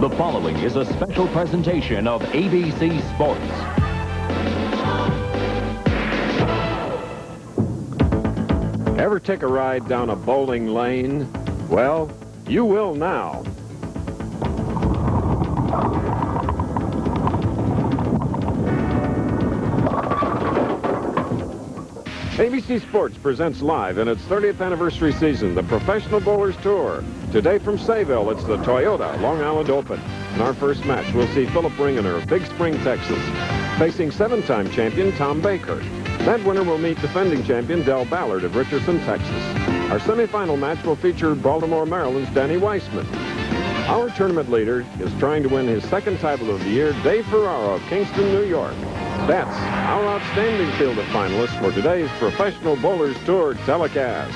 The following is a special presentation of ABC Sports. Ever take a ride down a bowling lane? Well, you will now. ABC Sports presents live in its 30th anniversary season the Professional Bowlers Tour. Today from Sayville, it's the Toyota Long Island Open. In our first match, we'll see Philip Ringener of Big Spring, Texas, facing 7-time champion Tom Baker. That winner will meet defending champion Ballard of Richardson, Texas. Our semifinal match will feature Baltimore, Maryland's Danny Wiseman. Our tournament leader is trying to win his second title of the year, Dave Ferraro of Kingston, New York. That's our outstanding field of finalists for today's Professional Bowlers Tour telecast.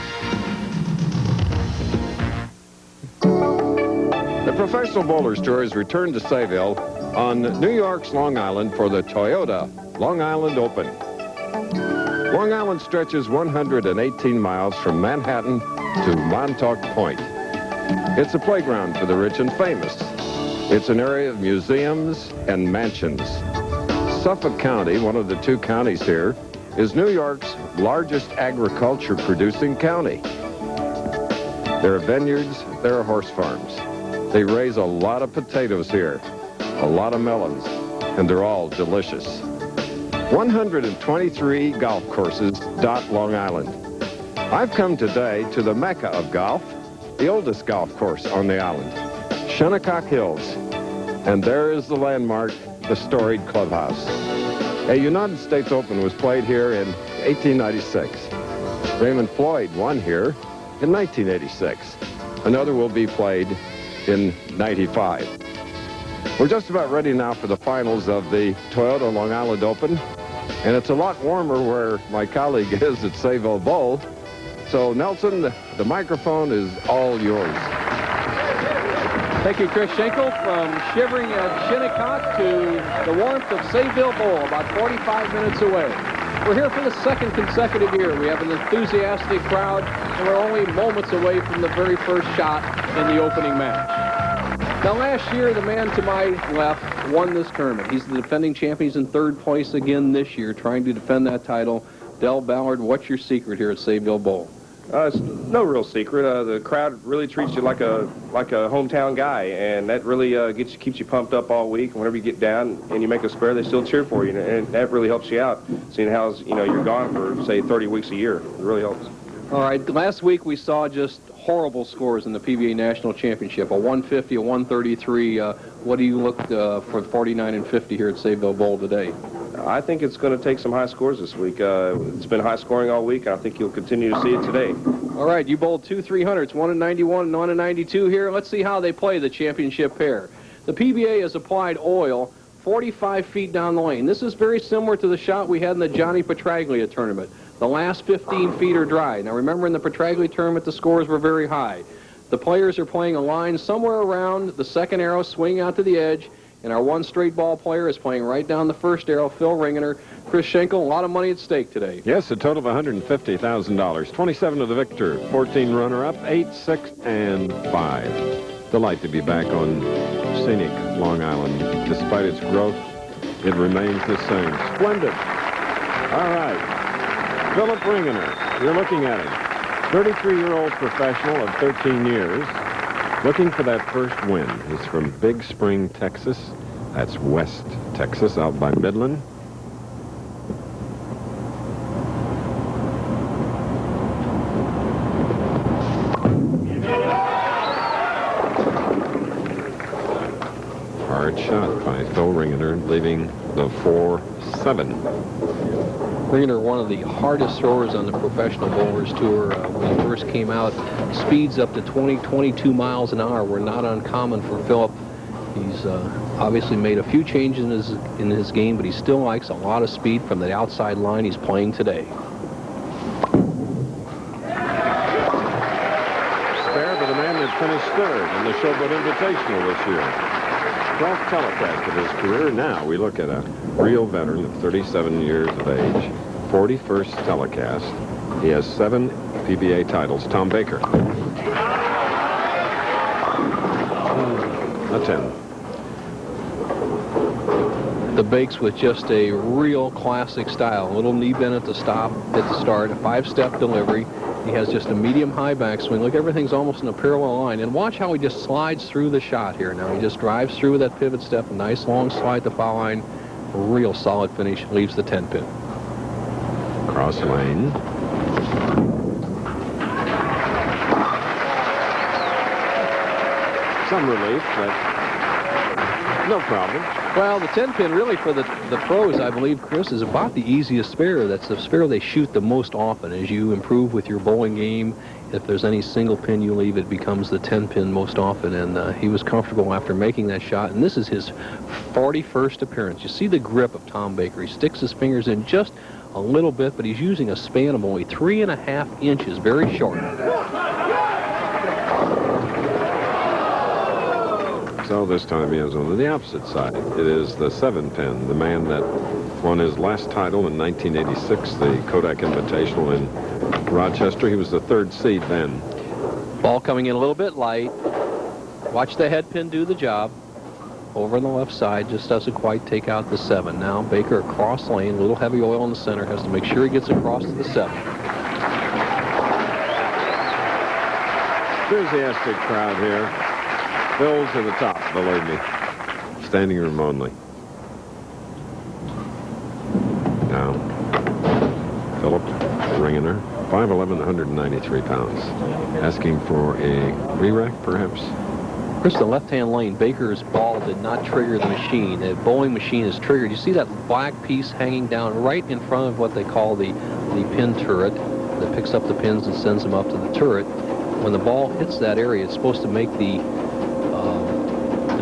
The Professional Bowlers Tour has returned to Sayville on New York's Long Island for the Toyota Long Island Open. Long Island stretches 118 miles from Manhattan to Montauk Point. It's a playground for the rich and famous. It's an area of museums and mansions. Suffolk County, one of the two counties here, is New York's largest agriculture-producing county. There are vineyards, there are horse farms. They raise a lot of potatoes here, a lot of melons, and they're all delicious. 123 golf courses dot Long Island. I've come today to the Mecca of golf, the oldest golf course on the island, Shinnecock Hills. And there is the landmark, the storied clubhouse. A United States Open was played here in 1896. Raymond Floyd won here in 1986. Another will be played in 95. We're just about ready now for the finals of the Toyota Long Island Open, and it's a lot warmer where my colleague is at Sayville Bowl. So Nelson, the microphone is all yours. Thank you, Chris Schenkel. From shivering at Shinnecock to the warmth of Sayville Bowl, about 45 minutes away. We're here for the second consecutive year. We have an enthusiastic crowd, and we're only moments away from the very first shot in the opening match. Now, last year, the man to my left won this tournament. He's the defending champion. He's in third place again this year, trying to defend that title. Ballard, what's your secret here at Sayville Bowl? It's no real secret. The crowd really treats you like a hometown guy, and that really keeps you pumped up all week. Whenever you get down and you make a spare, they still cheer for you, and that really helps you out. Seeing how you're gone for say 30 weeks a year, it really helps. All right. Last week we saw just horrible scores in the PBA National Championship. A 150, a 133. What do you look for 49 and 50 here at Sayville Bowl today? I think it's going to take some high scores this week. It's been high scoring all week, and I think you'll continue to see it today. All right, you bowled 2 300s, 1 in 91 and 1 in 92 here. Let's see how they play the championship pair. The PBA has applied oil 45 feet down the lane. This is very similar to the shot we had in the Johnny Petraglia tournament. The last 15 feet are dry. Now remember, in the Petraglia tournament, the scores were very high. The players are playing a line somewhere around the second arrow, swinging out to the edge. And our one straight ball player is playing right down the first arrow, Phil Ringener. Chris Schenkel, a lot of money at stake today. Yes, a total of $150,000. 27 to the victor, 14 runner-up, 8, 6, and 5. Delight to be back on scenic Long Island. Despite its growth, it remains the same. Splendid. All right. Philip Ringener, you're looking at him. 33-year-old professional of 13 years. Looking for that first win. He's from Big Spring, Texas. That's West Texas, out by Midland. Hard shot by Phil Ringener, leaving the 4-7. Ringener, one of the hardest throwers on the Professional Bowlers Tour. When he first came out, speeds up to 22 miles an hour were not uncommon for Philip. He's obviously made a few changes in his game, but he still likes a lot of speed from the outside line he's playing today. Spare by the man that finished third in the Showboat Invitational this year. 12th telecast of his career. Now we look at a real veteran of 37 years of age. 41st telecast. He has 7 PBA titles. Tom Baker. A 10. the Bakes with just a real classic style. A little knee bend at the start, a 5-step delivery. He has just a medium-high backswing. Look, everything's almost in a parallel line. And watch how he just slides through the shot here. Now he just drives through with that pivot step, a nice long slide to foul line. A real solid finish, leaves the 10-pin. Cross lane. Some relief, but no problem. Well, the 10-pin really for the pros, I believe, Chris, is about the easiest spare. That's the spare they shoot the most often. As you improve with your bowling game, if there's any single pin you leave, it becomes the 10-pin most often. And he was comfortable after making that shot. And this is his 41st appearance. You see the grip of Tom Baker. He sticks his fingers in just a little bit, but he's using a span of only 3.5 inches, very short. So this time he is on the opposite side. It is the 7-pin, the man that won his last title in 1986, the Kodak Invitational in Rochester. He was the 3rd seed then. Ball coming in a little bit light. Watch the head pin do the job. Over on the left side, just doesn't quite take out the 7. Now Baker across lane, a little heavy oil in the center, has to make sure he gets across to the 7. Enthusiastic crowd here. Fills to the top, believe me. Standing room only. Now, Philip Ringener, 5'11", 193 pounds. Asking for a re-rack, perhaps? Chris, the left-hand lane, Baker's ball did not trigger the machine. The bowling machine is triggered. You see that black piece hanging down right in front of what they call the pin turret that picks up the pins and sends them up to the turret. When the ball hits that area, it's supposed to make the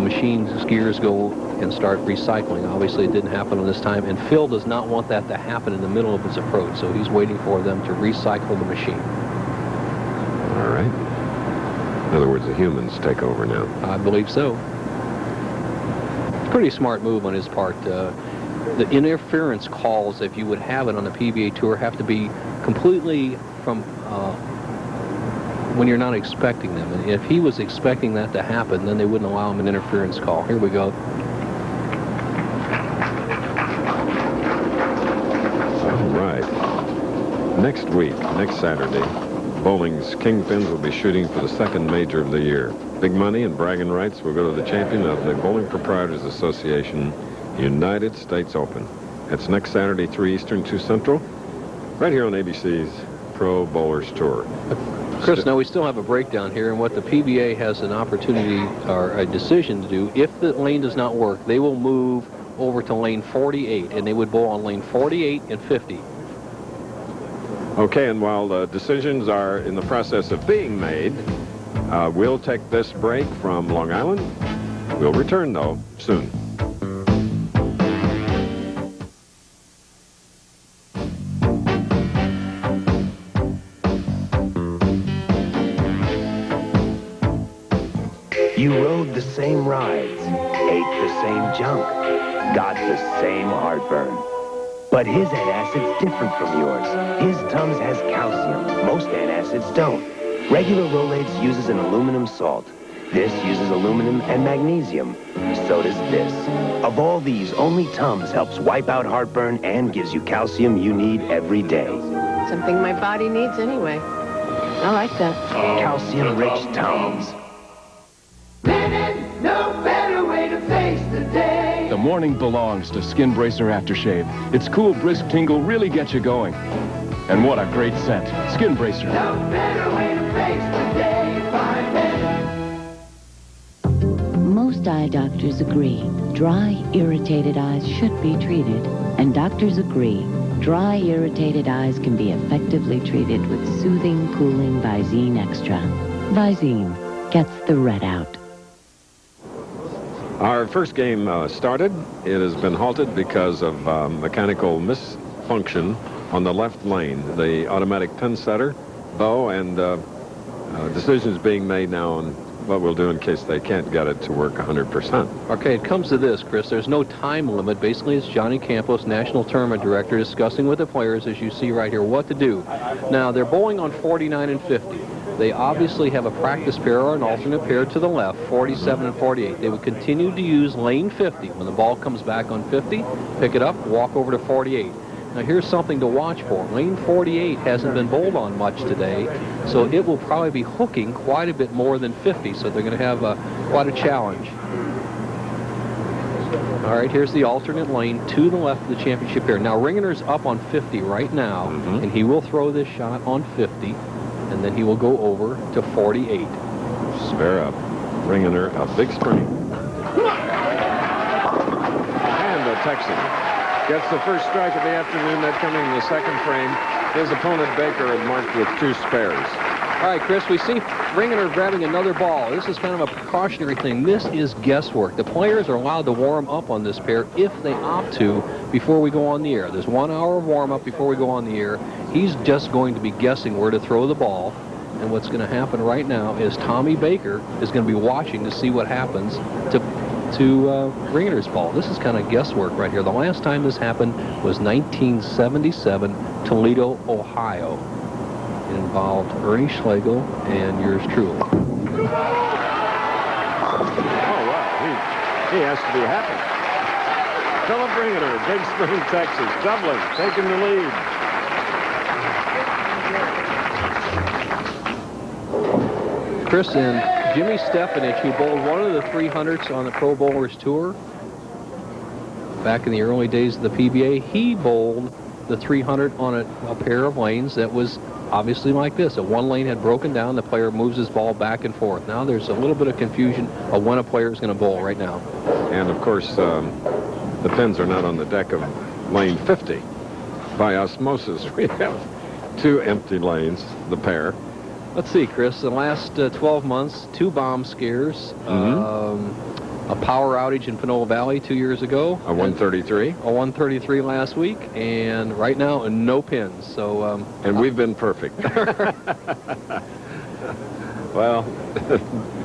machine's gears go and start recycling. Obviously, it didn't happen on this time, and Phil does not want that to happen in the middle of his approach, so he's waiting for them to recycle the machine. All right. In other words, the humans take over now. I believe so. Pretty smart move on his part. The interference calls, if you would have it on the PBA Tour, have to be completely from when you're not expecting them. And if he was expecting that to happen, then they wouldn't allow him an interference call. Here we go. All right. Next week, next Saturday, bowling's Kingpins will be shooting for the 2nd major of the year. Big money and bragging rights will go to the champion of the Bowling Proprietors Association United States Open. It's next Saturday, 3 Eastern, 2 Central, right here on ABC's Pro Bowlers Tour. Chris, now we still have a breakdown here, and what the PBA has an opportunity or a decision to do, if the lane does not work, they will move over to lane 48, and they would bowl on lane 48 and 50. Okay, and while the decisions are in the process of being made, we'll take this break from Long Island. We'll return, though, soon. You rode the same rides, ate the same junk, got the same heartburn. But his antacid's different from yours. His Tums has calcium. Most antacids don't. Regular Rolaids uses an aluminum salt. This uses aluminum and magnesium. So does this. Of all these, only Tums helps wipe out heartburn and gives you calcium you need every day. Something my body needs anyway. I like that. Calcium-rich Tums. No better way to face the day. The morning belongs to Skin Bracer Aftershave. Its cool, brisk tingle really gets you going. And what a great scent. Skin Bracer. No better way to face the day. 5 minutes. Most eye doctors agree dry, irritated eyes should be treated. And doctors agree dry, irritated eyes can be effectively treated with soothing, cooling Visine Extra. Visine gets the red out. Our first game started. It has been halted because of mechanical misfunction on the left lane. The automatic pin setter, though, and decisions being made now on what we'll do in case they can't get it to work 100%. Okay, it comes to this, Chris. There's no time limit. Basically, it's Johnny Campos, National Tournament Director, discussing with the players, as you see right here, what to do. Now, they're bowling on 49 and 50. They obviously have a practice pair or an alternate pair to the left, 47 and 48. They would continue to use lane 50. When the ball comes back on 50, pick it up, walk over to 48. Now here's something to watch for. Lane 48 hasn't been bowled on much today, so it will probably be hooking quite a bit more than 50, so they're going to have quite a challenge. All right, here's the alternate lane to the left of the championship pair. Now Ringener's up on 50 right now, and he will throw this shot on 50, and then he will go over to 48. Spare up. Ringener, a big spring. And the Texan gets the first strike of the afternoon. That coming in the second frame. His opponent, Baker, had marked with 2 spares. All right, Chris, we see Ringener grabbing another ball. This is kind of a precautionary thing. This is guesswork. The players are allowed to warm up on this pair if they opt to before we go on the air. There's 1 hour of warm-up before we go on the air. He's just going to be guessing where to throw the ball. And what's going to happen right now is Tommy Baker is going to be watching to see what happens to Ringener's ball. This is kind of guesswork right here. The last time this happened was 1977, Toledo, Ohio. It involved Ernie Schlegel and yours truly. Oh, wow. He has to be happy. Philip Ringener, Big Spring, Texas, doubling, taking the lead. Chris and Jimmy Stefanich, who bowled one of the 300s on the Pro Bowlers Tour back in the early days of the PBA, he bowled the 300 on a pair of lanes that was obviously like this. One lane had broken down. The player moves his ball back and forth. Now there's a little bit of confusion of when a player is going to bowl right now. And, of course, the pins are not on the deck of lane 50. By osmosis, we have 2 empty lanes, the pair. Let's see, Chris. The last 12 months, 2 bomb scares, a power outage in Panola Valley 2 years ago. A 133. A 133 last week, and right now, no pins. So, and we've been perfect. Well,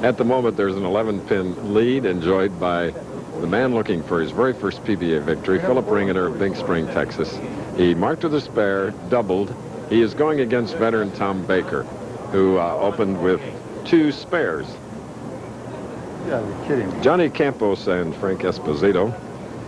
at the moment, there's an 11-pin lead enjoyed by the man looking for his very first PBA victory, Philip Ringener of Big Spring, Texas. He marked with a spare, doubled. He is going against veteran Tom Baker, who opened with 2 spares. Yeah, you're kidding me. Johnny Campos and Frank Esposito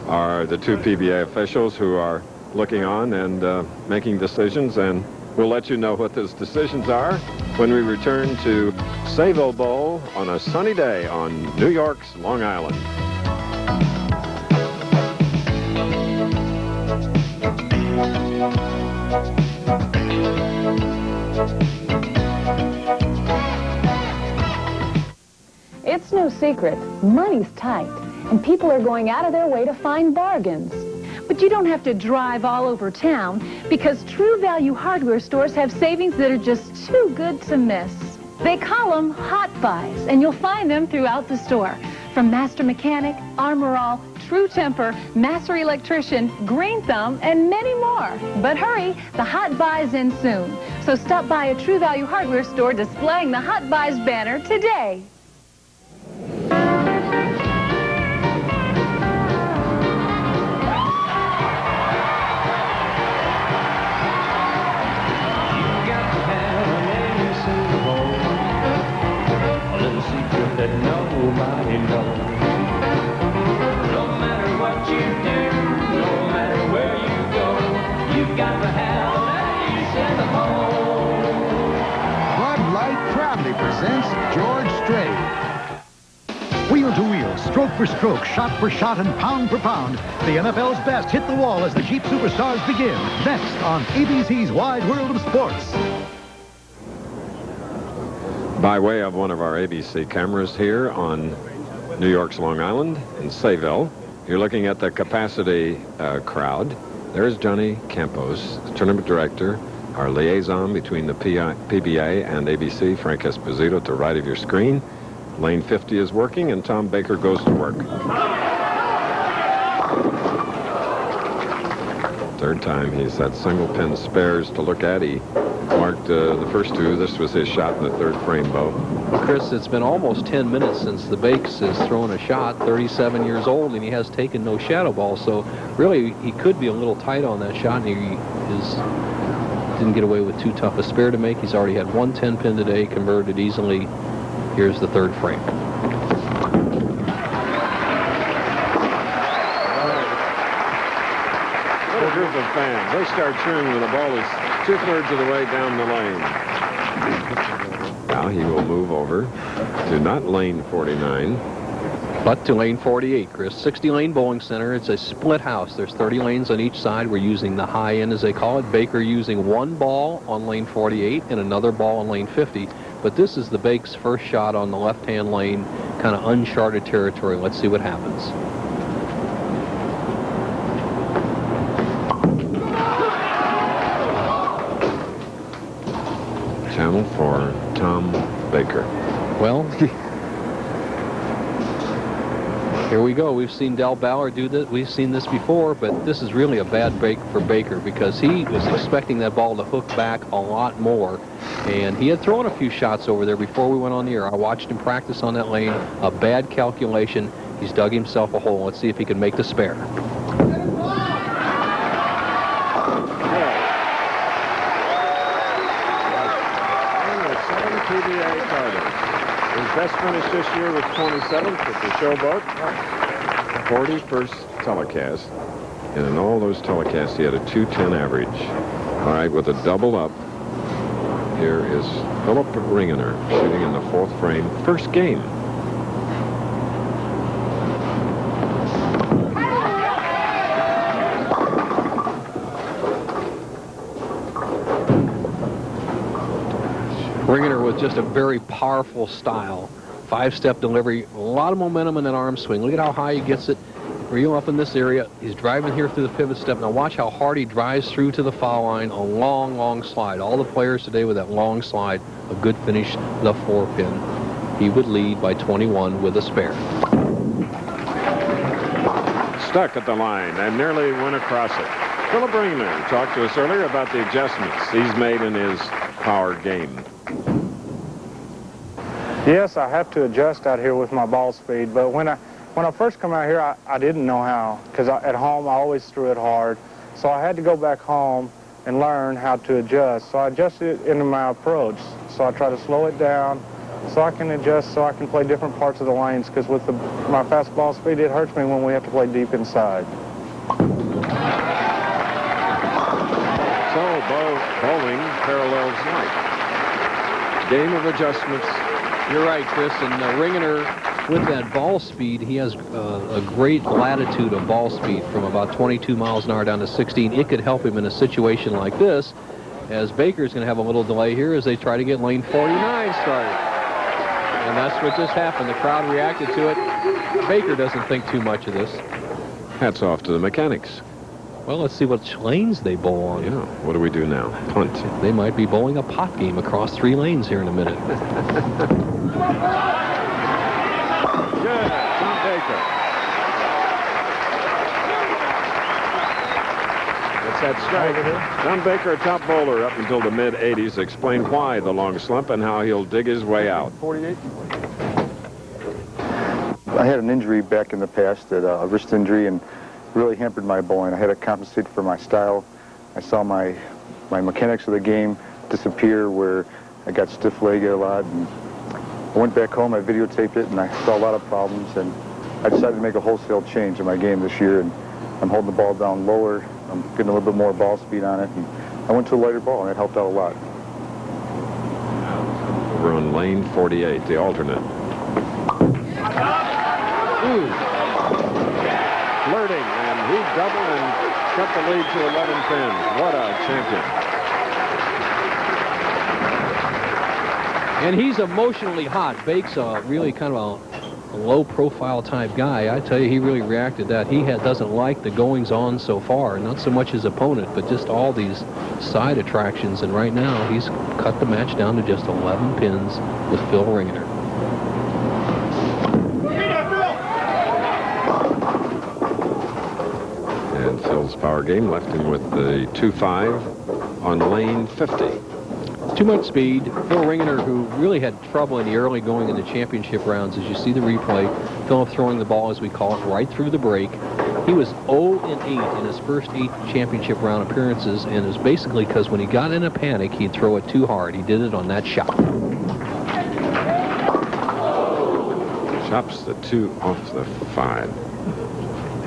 are the 2 PBA officials who are looking on and making decisions, and we'll let you know what those decisions are when we return to Sayville Bowl on a sunny day on New York's Long Island. It's no secret, money's tight, and people are going out of their way to find bargains. But you don't have to drive all over town, because True Value hardware stores have savings that are just too good to miss. They call them Hot Buys, and you'll find them throughout the store. From Master Mechanic, Armor All, True Temper, Master Electrician, Green Thumb, and many more. But hurry, the Hot Buys end soon. So stop by a True Value hardware store displaying the Hot Buys banner today. Nobody knows. No matter what you do, no matter where you go, you've got to have an ace in the hole. Bud Light proudly presents George Strait. Wheel to wheel, stroke for stroke, shot for shot, and pound for pound, the NFL's best hit the wall as the Jeep Superstars begin. Next on ABC's Wide World of Sports. By way of one of our ABC cameras here on New York's Long Island in Sayville, you're looking at the capacity crowd. There's Johnny Campos, the tournament director, our liaison between the PBA and ABC, Frank Esposito, to the right of your screen. Lane 50 is working, and Tom Baker goes to work. Third time he's had single pin spares to look at. He marked the first 2. This was his shot in the 3rd frame, Bo. Chris, it's been almost 10 minutes since the Bakes has thrown a shot, 37 years old, and he has taken no shadow ball. So really, he could be a little tight on that shot, and he is didn't get away with too tough a spare to make. He's already had one 10-pin today, converted easily. Here's the third frame. What a group of fans. They start cheering when the ball is 2/3 of the way down the lane. Now he will move over to not lane 49, but to lane 48, Chris. 60-lane bowling center. It's a split house. There's 30 lanes on each side. We're using the high end, as they call it. Baker using one ball on lane 48 and another ball on lane 50. But this is the Bake's first shot on the left-hand lane, kind of uncharted territory. Let's see what happens. Channel for Tom Baker. Well, here we go. We've seen Del Ballard do this. We've seen this before, but this is really a bad break for Baker because he was expecting that ball to hook back a lot more. And he had thrown a few shots over there before we went on the air. I watched him practice on that lane. A bad calculation. He's dug himself a hole. Let's see if he can make the spare. 7 PBA titles. His best finish this year was 27th at the Showboat. 41st telecast. And in all those telecasts, he had a 210 average. All right, with a double up, here is Philip Ringener shooting in the 4th frame, first game. Ringener with just a very powerful style. 5-step delivery, a lot of momentum in that arm swing. Look at how high he gets it. Real up in this area. He's driving here through the pivot step. Now watch how hard he drives through to the foul line. A long, long slide. All the players today with that long slide. A good finish, the 4-pin. He would lead by 21 with a spare. Stuck at the line and nearly went across it. Philip Ringener talked to us earlier about the adjustments he's made in his power game. Yes, I have to adjust out here with my ball speed, but when I first come out here, I didn't know how, because at home I always threw it hard. So I had to go back home and learn how to adjust. So I adjusted it into my approach. So I try to slow it down so I can adjust, so I can play different parts of the lanes, because with my fast ball speed, it hurts me when we have to play deep inside. So bowling parallels life. Game of adjustments. You're right, Chris. And Ringener, with that ball speed, he has a great latitude of ball speed from about 22 miles an hour down to 16. It could help him in a situation like this, as Baker's going to have a little delay here as they try to get lane 49 started. And that's what just happened. The crowd reacted to it. Baker doesn't think too much of this. Hats off to the mechanics. Well, let's see what lanes they bowl on. Yeah, what do we do now? Punt. They might be bowling a pot game across 3 lanes here in a minute. Good, Tom Baker. That's that strike. Tom Baker, a top bowler up until the mid-80s, explained why the long slump and how he'll dig his way out. 48. I had an injury back in the past, a wrist injury, and really hampered my bowling. I had to compensate for my style. I saw my mechanics of the game disappear, where I got stiff-legged a lot. And I went back home, I videotaped it, and I saw a lot of problems. And I decided to make a wholesale change in my game this year. And I'm holding the ball down lower. I'm getting a little bit more ball speed on it. And I went to a lighter ball, and it helped out a lot. Over on lane 48, the alternate. Flirting, and he doubled and cut the lead to 11 pins. What a champion. And he's emotionally hot. Bake's really kind of a low-profile type guy. I tell you, he really reacted that. He doesn't like the goings-on so far, not so much his opponent, but just all these side attractions. And right now, he's cut the match down to just 11 pins with Phil Ringener. And Phil's power game left him with the 2-5 on lane 50. Too much speed. Phil Ringener, who really had trouble in the early going in the championship rounds, as you see the replay. Philip throwing the ball, as we call it, right through the break. He was 0-8 in his first 8 championship round appearances, and it was basically because when he got in a panic, he'd throw it too hard. He did it on that shot. Chops the 2 off the 5.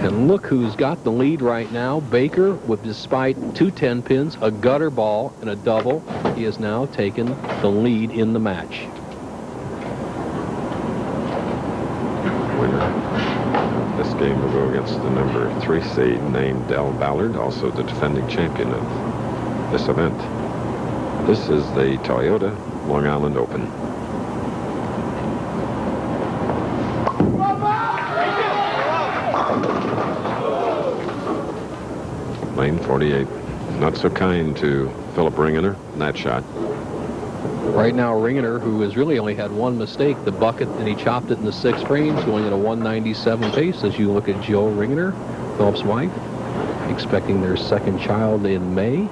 And look who's got the lead right now. Baker, with despite 2 10 pins, a gutter ball, and a double, he has now taken the lead in the match. Winner. This game will go against the number 3 seed named Del Ballard, also the defending champion of this event. This is the Toyota Long Island Open. Lane 48. Not so kind to Philip Ringener in that shot. Right now, Ringener, who has really only had one mistake, the bucket, and he chopped it in the 6 frames, going at a 197 pace. As you look at Jill Ringener, Philip's wife, expecting their 2nd child in May.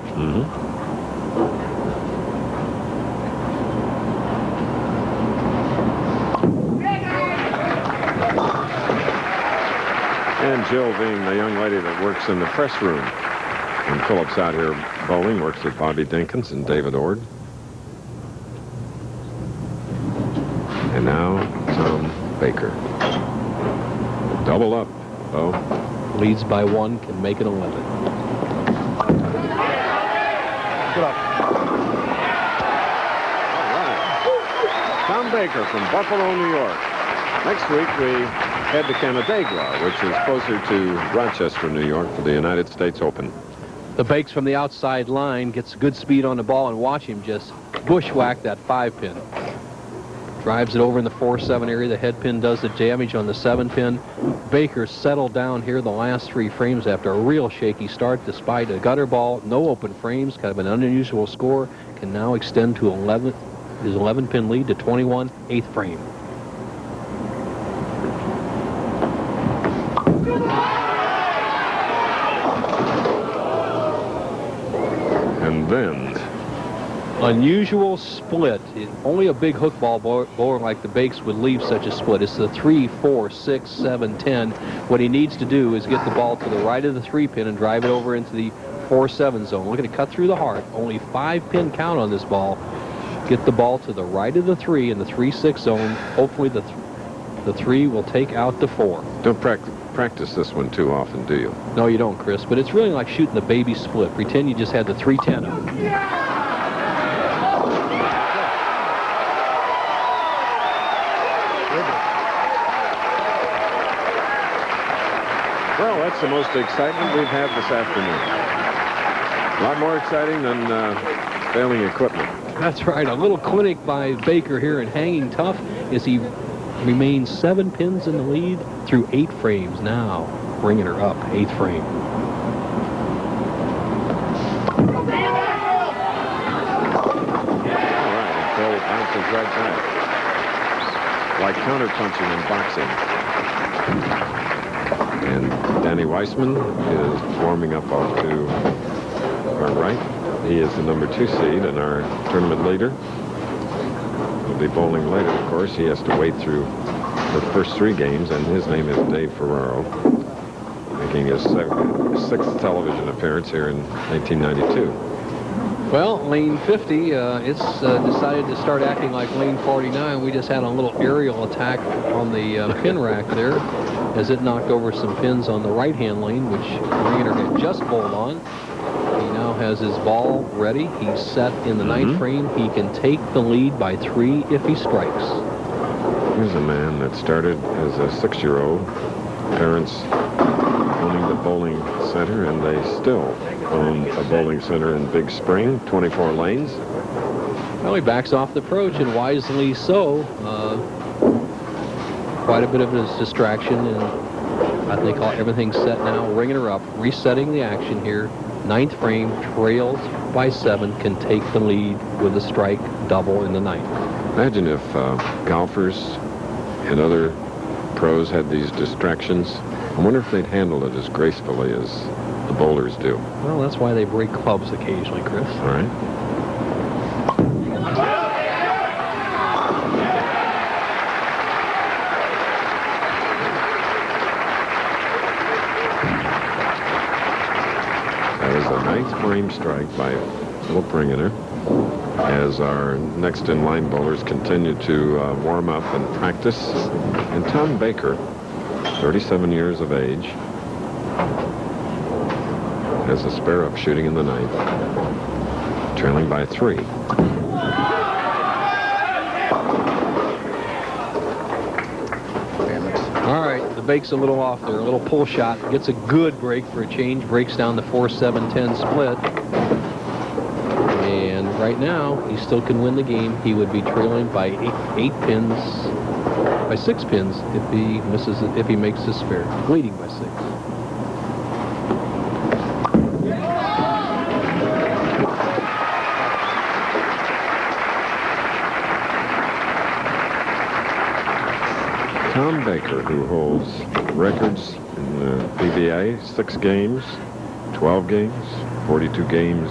And Jill being the young lady that works in the press room. And Philip's out here bowling, works with Bobby Dinkins and David Ord. And now Tom Baker. Double up. Oh. Leads by 1, can make it 11. Good up. All right. Tom Baker from Buffalo, New York. Next week we head to Canandaigua, which is closer to Rochester, New York, for the United States Open. The Bakes from the outside line gets good speed on the ball, and watch him just bushwhack that 5-pin. Drives it over in the 4-7 area. The head pin does the damage on the 7-pin. Baker settled down here the last 3 frames after a real shaky start, despite a gutter ball, no open frames, kind of an unusual score. Can now extend to 11, his 11-pin lead to 21, 8th frame. And then unusual split. Only a big hook ball bowler like the Bakes would leave such a split. It's the 3, 4, 6, 7, 10. What he needs to do is get the ball to the right of the 3-pin and drive it over into the 4-7 zone. Look at it cut through the heart. Only 5-pin count on this ball. Get the ball to the right of the 3 in the 3-6 zone. Hopefully the 3 will take out the 4. Don't practice this one too often, do you? No, you don't, Chris. But it's really like shooting the baby split. Pretend you just had the 3-10 up. Well, that's the most excitement we've had this afternoon. A lot more exciting than failing equipment. That's right. A little clinic by Baker here and hanging tough as he remains 7 pins in the lead through 8 frames now. Bringing her up, 8th frame. All right, and Phil bounces right back. Like counter-punching in boxing. And Danny Wiseman is warming up off to our right. He is the number 2 seed and our tournament leader. He'll be bowling later, of course. He has to wait through the first 3 games, and his name is Dave Ferraro, making his 6th television appearance here in 1992. Well, lane 50, it's decided to start acting like lane 49. We just had a little aerial attack on the pin rack there as it knocked over some pins on the right-hand lane, which Ringener had just bowled on. He now has his ball ready. He's set in the 9th frame. He can take the lead by 3 if he strikes. Here's a man that started as a 6-year-old. Parents owning the bowling center, and they still own a bowling center in Big Spring, 24 lanes. Well, he backs off the approach, and wisely so. Quite a bit of his distraction, and I think everything's set now. Ringener up, resetting the action here. 9th frame, trails by 7, can take the lead with a strike double in the 9th. Imagine if golfers and other pros had these distractions. I wonder if they'd handle it as gracefully as the bowlers do. Well, that's why they break clubs occasionally, Chris. All right. frame strike by Philip Ringener as our next in line bowlers continue to warm up and practice. And Tom Baker, 37 years of age, has a spare up shooting in the ninth, trailing by 3. All right, the bake's a little off there. A little pull shot. Gets a good break for a change. Breaks down the 4-7-10 split. And right now, he still can win the game. He would be trailing by 8 pins, by 6 pins if he misses it, if he makes this spare. Leading by 6. Tom Baker, who holds records in the PBA, 6 games, 12 games, 42 games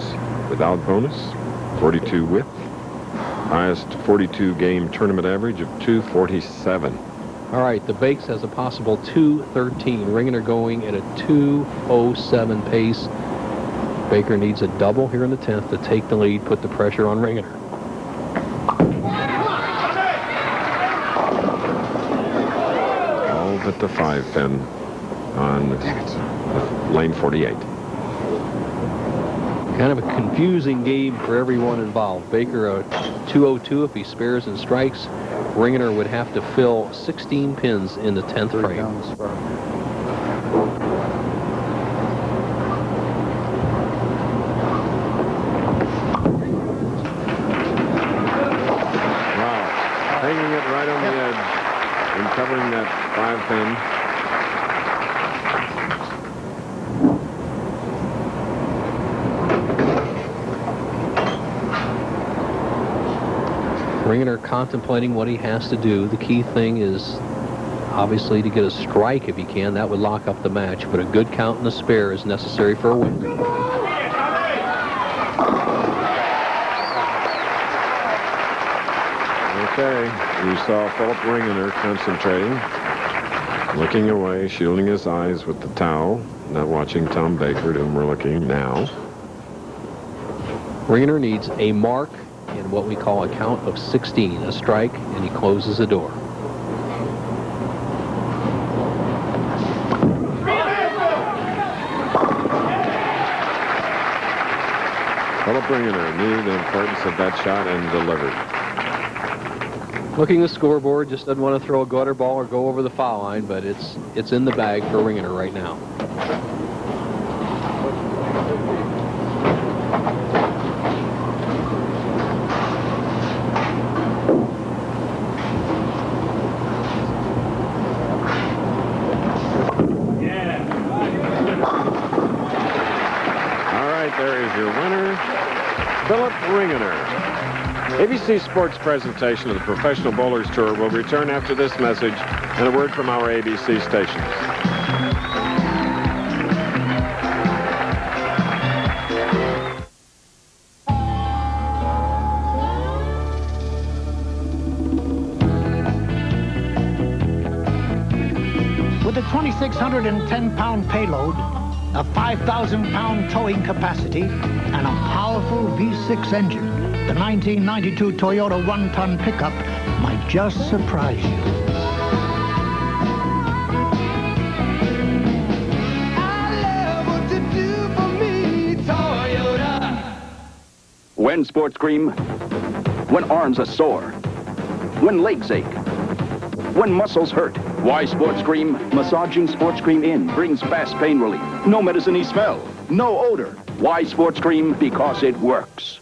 without bonus, 42 with, highest 42 game tournament average of 247. All right, the Bakes has a possible 213. Ringener going at a 207 pace. Baker needs a double here in the 10th to take the lead, put the pressure on Ringener. At the 5 pin on lane 48. Kind of a confusing game for everyone involved. Baker a 202 if he spares and strikes. Ringener would have to fill 16 pins in the 10th frame. Wow. Hanging it right on the edge and covering that 5 pin. Ringener contemplating what he has to do. The key thing is obviously to get a strike if he can. That would lock up the match, but a good count and a spare is necessary for a win. Okay, you saw Philip Ringener concentrating, looking away, shielding his eyes with the towel, not watching Tom Baker, to whom we're looking now. Ringener needs a mark in what we call a count of 16, a strike, and he closes the door. Philip Ringener knew the importance of that shot and delivered. Looking at the scoreboard, just doesn't want to throw a gutter ball or go over the foul line, but it's in the bag for Ringener right now. All right, there is your winner, Philip Ringener. ABC Sports presentation of the Professional Bowlers Tour will return after this message and a word from our ABC stations. With a 2,610-pound payload, a 5,000-pound towing capacity, and a powerful V6 engine, the 1992 Toyota 1-ton pickup might just surprise you. When sports scream, when arms are sore, when legs ache, when muscles hurt. Why Sports Cream? Massaging Sports Cream In brings fast pain relief. No medicine-y smell, no odor. Why Sports Cream? Because it works.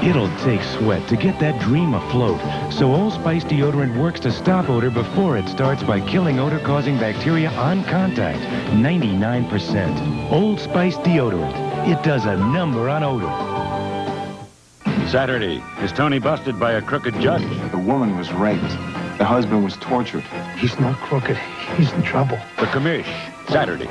It'll take sweat to get that dream afloat. So Old Spice deodorant works to stop odor before it starts by killing odor-causing bacteria on contact. 99%. Old Spice deodorant. It does a number on odor. Saturday, is Tony busted by a crooked judge? The woman was raped. The husband was tortured. He's not crooked. He's in trouble. The commish, Saturday.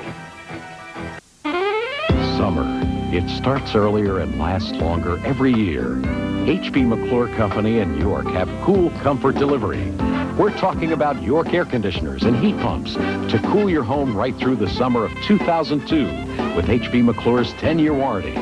Summer. It starts earlier and lasts longer every year. H.B. McClure Company in York have cool comfort delivery. We're talking about York air conditioners and heat pumps to cool your home right through the summer of 2002 with H.B. McClure's 10-year warranty.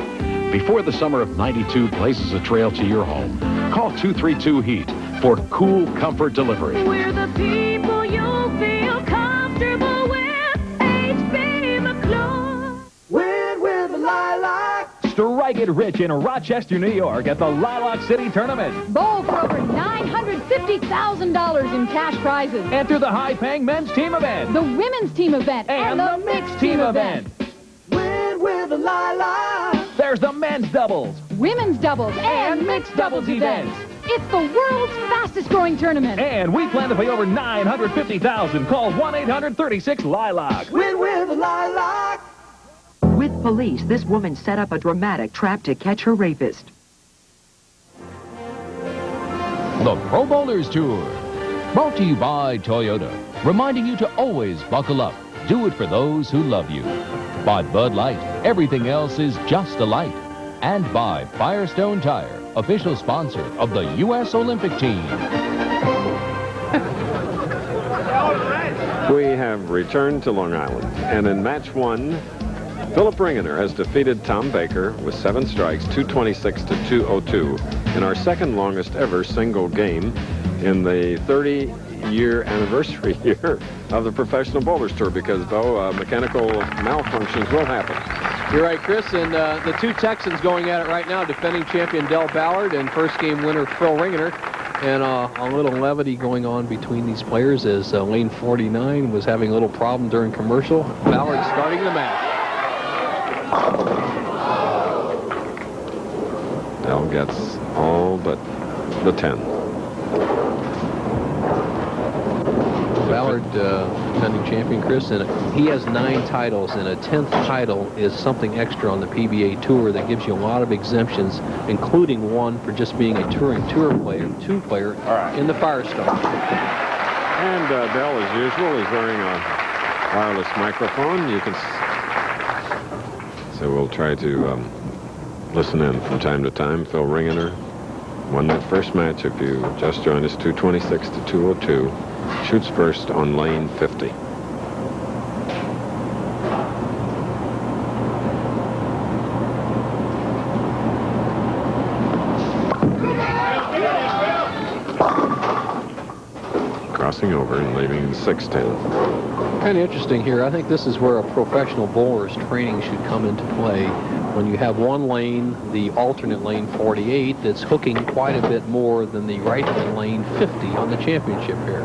before the summer of '92 blazes a trail to your home. Call 232-HEAT for cool comfort delivery. We're the people you'll feel comfortable with. H.B. McClure. Win with the Lilac. Strike it rich in Rochester, New York at the Lilac City Tournament. Bowl for over $950,000 in cash prizes. Enter the high-paying men's team event. The women's team event. And the mixed team event. Win with the Lilac. There's the men's doubles. Women's doubles. And mixed doubles events. It's the world's fastest growing tournament. And we plan to pay over $950,000. Call 1-800-36-LILAC. Win with the Lilac. With police, this woman set up a dramatic trap to catch her rapist. The Pro Bowlers Tour. Brought to you by Toyota. Reminding you to always buckle up. Do it for those who love you. By Bud Light. Everything else is just a light. And by Firestone Tire, official sponsor of the U.S. Olympic team. We have returned to Long Island, and in match 1, Philip Ringener has defeated Tom Baker with 7 strikes, 226 to 202, in our second longest ever single game in the 30-year anniversary year of the Professional Bowlers Tour, because though mechanical malfunctions will happen. You're right, Chris, and the two Texans going at it right now, defending champion Del Ballard and first game winner Phil Ringener. And a little levity going on between these players as lane 49 was having a little problem during commercial. Ballard starting the match. Del gets all but the 10. Ballard, defending champion, Chris, and he has 9 titles, and a 10th title is something extra on the PBA Tour that gives you a lot of exemptions, including one for just being a touring tour player, 2 player in the Firestone. And Del, as usual, is wearing a wireless microphone. You can. So we'll try to listen in from time to time. Phil Ringener won that first match. If you just joined us, 226 to 202. Shoots first on lane 50. Crossing over and leaving the 610. Kind of interesting here. I think this is where a professional bowler's training should come into play. When you have one lane, the alternate lane 48, that's hooking quite a bit more than the right lane 50 on the championship here.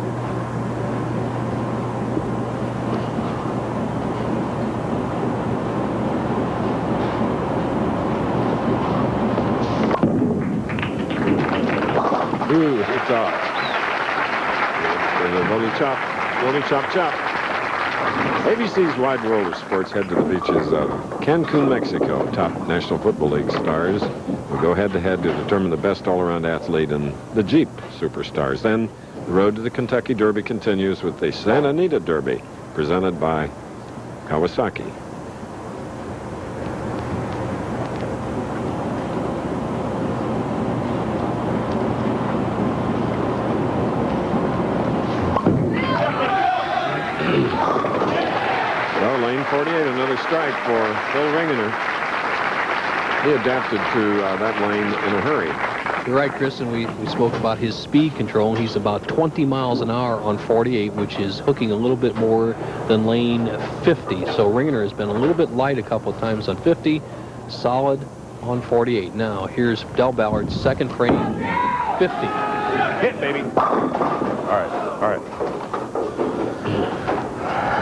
Ooh, it's off. There's a little chop, chop. ABC's Wide World of Sports head to the beaches of Cancun, Mexico. Top National Football League stars will go head-to-head to determine the best all-around athlete in the Jeep Superstars. Then the road to the Kentucky Derby continues with the Santa Anita Derby, presented by Kawasaki. Lane 48, another strike for Phil Ringener. He adapted to that lane in a hurry. You're right, Chris, and we spoke about his speed control. He's about 20 miles an hour on 48, which is hooking a little bit more than lane 50. So Ringener has been a little bit light a couple of times on 50, solid on 48. Now, here's Del Ballard's second frame, 50. Hit, baby. All right.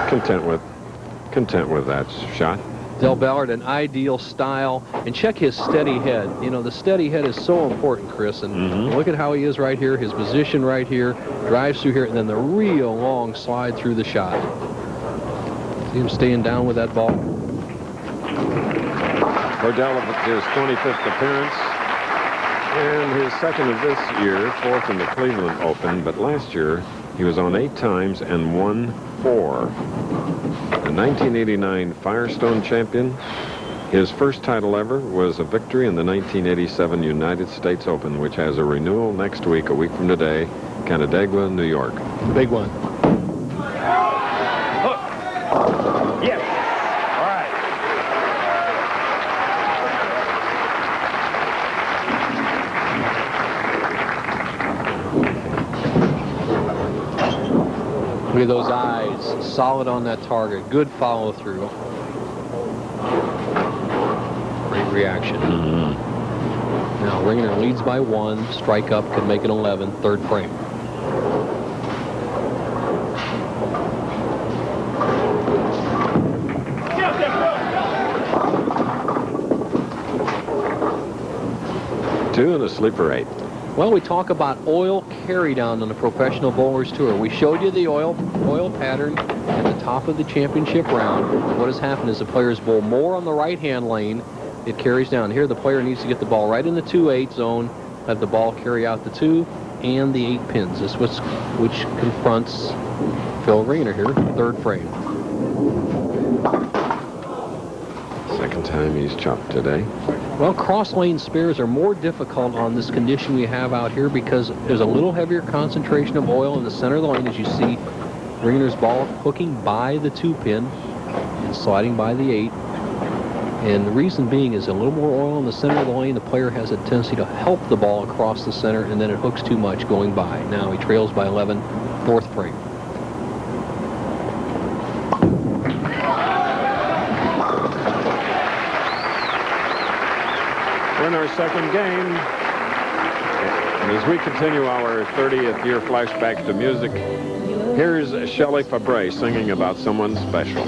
Content with that shot. Del Ballard, an ideal style. And check his steady head. You know, the steady head is so important, Chris. And look at how he is right here, his position right here, drives through here, and then the real long slide through the shot. See him staying down with that ball. Cordell, his 25th appearance, and his second of this year, 4th in the Cleveland Open. But last year, he was on 8 times and won 4. The 1989 Firestone champion. His first title ever was a victory in the 1987 United States Open, which has a renewal next week, a week from today, Canandaigua, New York. Big one. Yes. All right. Look at those eyes, solid on that target. Good follow through. Great reaction. Now Ringener leads by 1. Strike up can make it 11. Third frame. Two and a sleeper 8. Well, we talk about oil carry down on the Professional Bowlers Tour. We showed you the oil pattern at the top of the championship round. What has happened is the players bowl more on the right-hand lane. It carries down. Here, the player needs to get the ball right in the 2-8 zone, have the ball carry out the 2 and the 8 pins. This is which confronts Phil Ringener here, third frame. Second time he's chopped today. Well, cross-lane spares are more difficult on this condition we have out here because there's a little heavier concentration of oil in the center of the lane, as you see Ringener's ball hooking by the 2-pin and sliding by the 8. And the reason being is a little more oil in the center of the lane, the player has a tendency to help the ball across the center, and then it hooks too much going by. Now he trails by 11, fourth frame. In our second game, and as we continue our 30th year flashback to music, here's Shelley Fabre singing about someone special.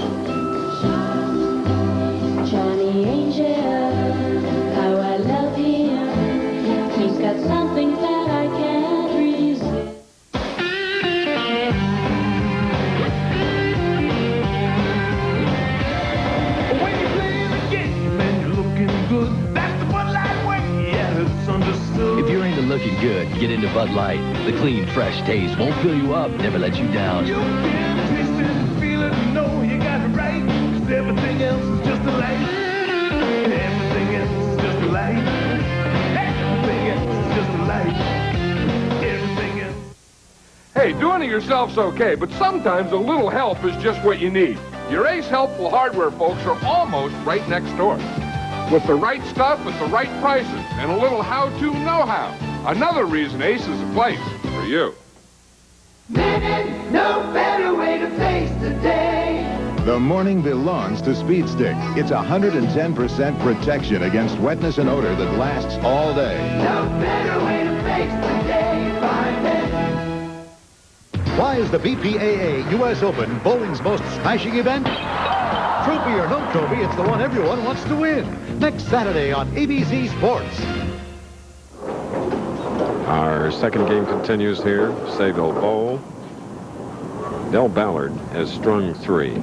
Johnny Angel, how I love him. He's got something that I can't resist. When you play the game and you're looking good, that's the Bud Light way. Yeah, it's understood. If you're into looking good, get into Bud Light. The clean, fresh taste won't fill you up, never let you down. You can taste it and feel it and know you got it right. 'Cause everything else is just a light. Everything else is just a light. Everything else is just a light. Everything else. Hey, doing it yourself's okay, but sometimes a little help is just what you need. Your Ace Helpful Hardware folks are almost right next door. With the right stuff at the right prices and a little how-to know-how. Another reason Ace is a place for you. No better way to face the day. The morning belongs to Speed Stick. It's 110% protection against wetness and odor that lasts all day. No better way to face the day. Find it. Why is the BPAA U.S. Open bowling's most smashing event? Trophy or no trophy, it's the one everyone wants to win. Next Saturday on ABC Sports. Our second game continues here, Sayville Bowl. Del Ballard has strung 3,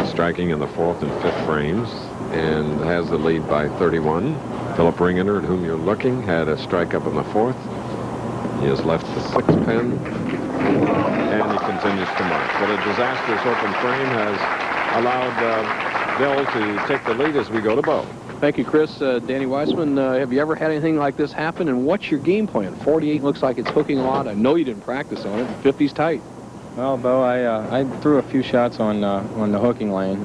striking in the 4th and 5th frames, and has the lead by 31. Philip Ringener, at whom you're looking, had a strike up in the 4th. He has left the 6th pin, and he continues to mark. But a disastrous open frame has allowed Del to take the lead as we go to Bow. Thank you, Chris. Danny Wiseman, have you ever had anything like this happen, and what's your game plan? 48 looks like it's hooking a lot. I know you didn't practice on it. 50's tight. Well, Bo, I threw a few shots on the hooking lane.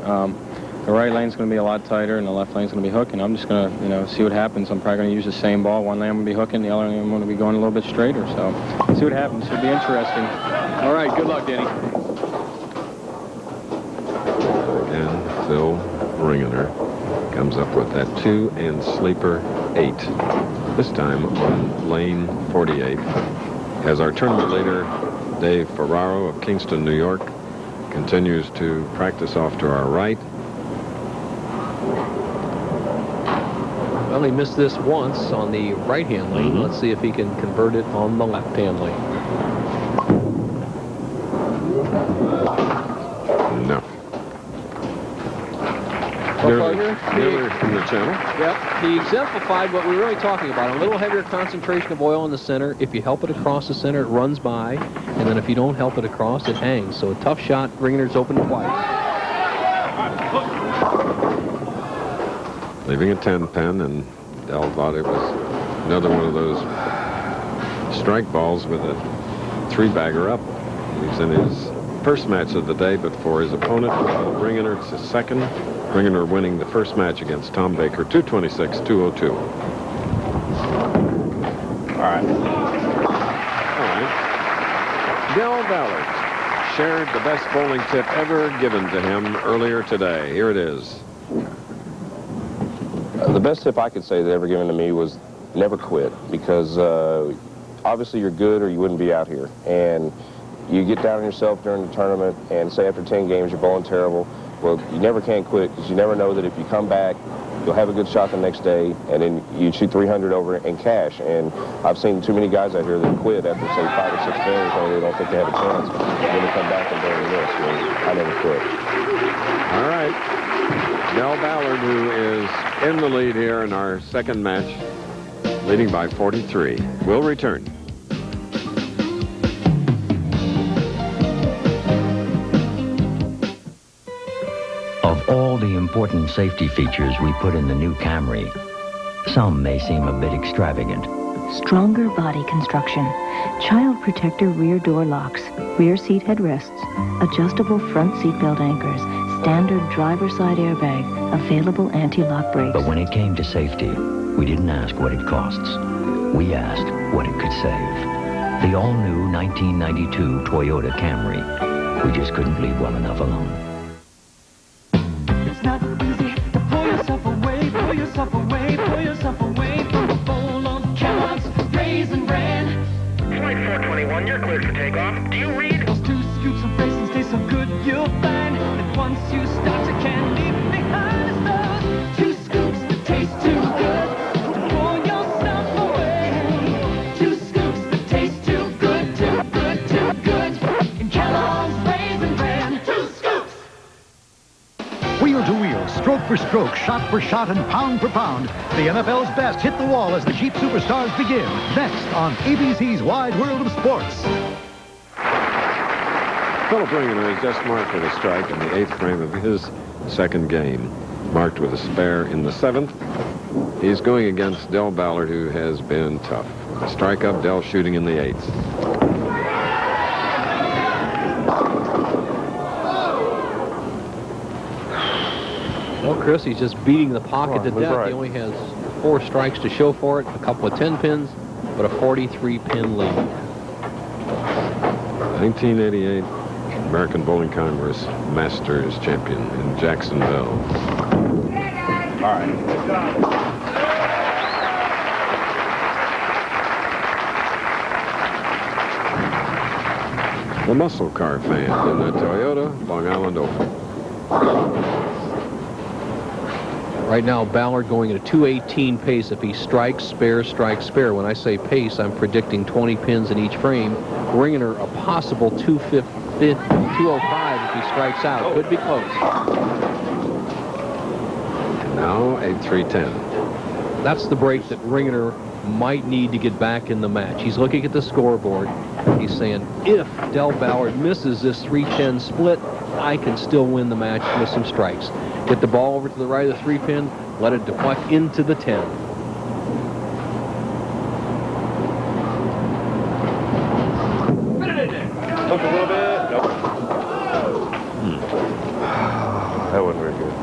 The right lane's going to be a lot tighter, and the left lane's going to be hooking. I'm just going to, see what happens. I'm probably going to use the same ball. One lane I'm going to be hooking, the other lane I'm going to be going a little bit straighter. So, see what happens. Should be interesting. All right, good luck, Danny. Again, Phil Ringener comes up with that 2 and sleeper 8. This time on lane 48. As our tournament leader, Dave Ferraro of Kingston, New York, continues to practice off to our right. Well, he missed this once on the right-hand lane. Let's see if he can convert it on the left-hand lane. No. Nearly in the channel. Yep, he exemplified what we were really talking about. A little heavier concentration of oil in the center. If you help it across the center, it runs by. And then if you don't help it across, it hangs. So a tough shot. Ringener's open twice. Leaving a 10 pin, and Del thought it was another one of those strike balls with a 3-bagger up. He's in his first match of the day, but for his opponent, Ringener, it's his second. Ringener winning the first match against Tom Baker, 226-202. All right. Del Ballard shared the best bowling tip ever given to him earlier today. Here it is. The best tip I could say that ever given to me was never quit, because obviously you're good or you wouldn't be out here. And you get down on yourself during the tournament and say after 10 games you're bowling terrible. Well, you never can quit, because you never know that if you come back, you'll have a good shot the next day, and then you shoot 300 over in cash. And I've seen too many guys out here that quit after, say, 5 or 6 games, and they don't think they have a chance. And then they come back and bury this. I never quit. All right. Del Ballard, who is in the lead here in our second match, leading by 43. We'll return. Of all the important safety features we put in the new Camry, some may seem a bit extravagant. Stronger body construction, child protector rear door locks, rear seat headrests, adjustable front seatbelt anchors, standard driver's side airbag, available anti-lock brakes. But when it came to safety, we didn't ask what it costs. We asked what it could save. The all-new 1992 Toyota Camry. We just couldn't leave well enough alone. It's not easy to pull yourself away, pull yourself away, pull yourself away from a bowl of Kellogg's Raisin Bran. Flight 421, you're cleared for takeoff. Do you read? Those 2 scoops of raisins taste so good, you'll find that once you start, you can't leave behind. It's those 2 scoops that taste too good to pull yourself away. 2 scoops that taste too good, too good, too good. In Kellogg's Raisin Bran, 2 scoops. Wheel to wheel, stroke for stroke, shot for shot, and pound for pound, the NFL's best hit the wall as the Jeep Superstars begin. Next on ABC's Wide World of Sports. Philip Ringener has just marked with a strike in the 8th frame of his second game. Marked with a spare in the 7th. He's going against Del Ballard, who has been tough. A strike up, Del shooting in the 8th. Well, Chris, he's just beating the pocket to death. right. He only has 4 strikes to show for it, a couple of 10 pins, but a 43-pin lead. 1988 American Bowling Congress Masters champion in Jacksonville. All right. The muscle car fan in the Toyota Long Island Open. Right now, Ballard going at a 218 pace. If he strikes, spare, strikes, spare. When I say pace, I'm predicting 20 pins in each frame. Ringener a possible 205 if he strikes out. Could be close. Now 8-3-10. That's the break that Ringener might need to get back in the match. He's looking at the scoreboard. He's saying, if Del Ballard misses this 3-10 split, I can still win the match with some strikes. Get the ball over to the right of the 3-pin, let it deflect into the 10. Look a little bit. Nope. That wasn't very good.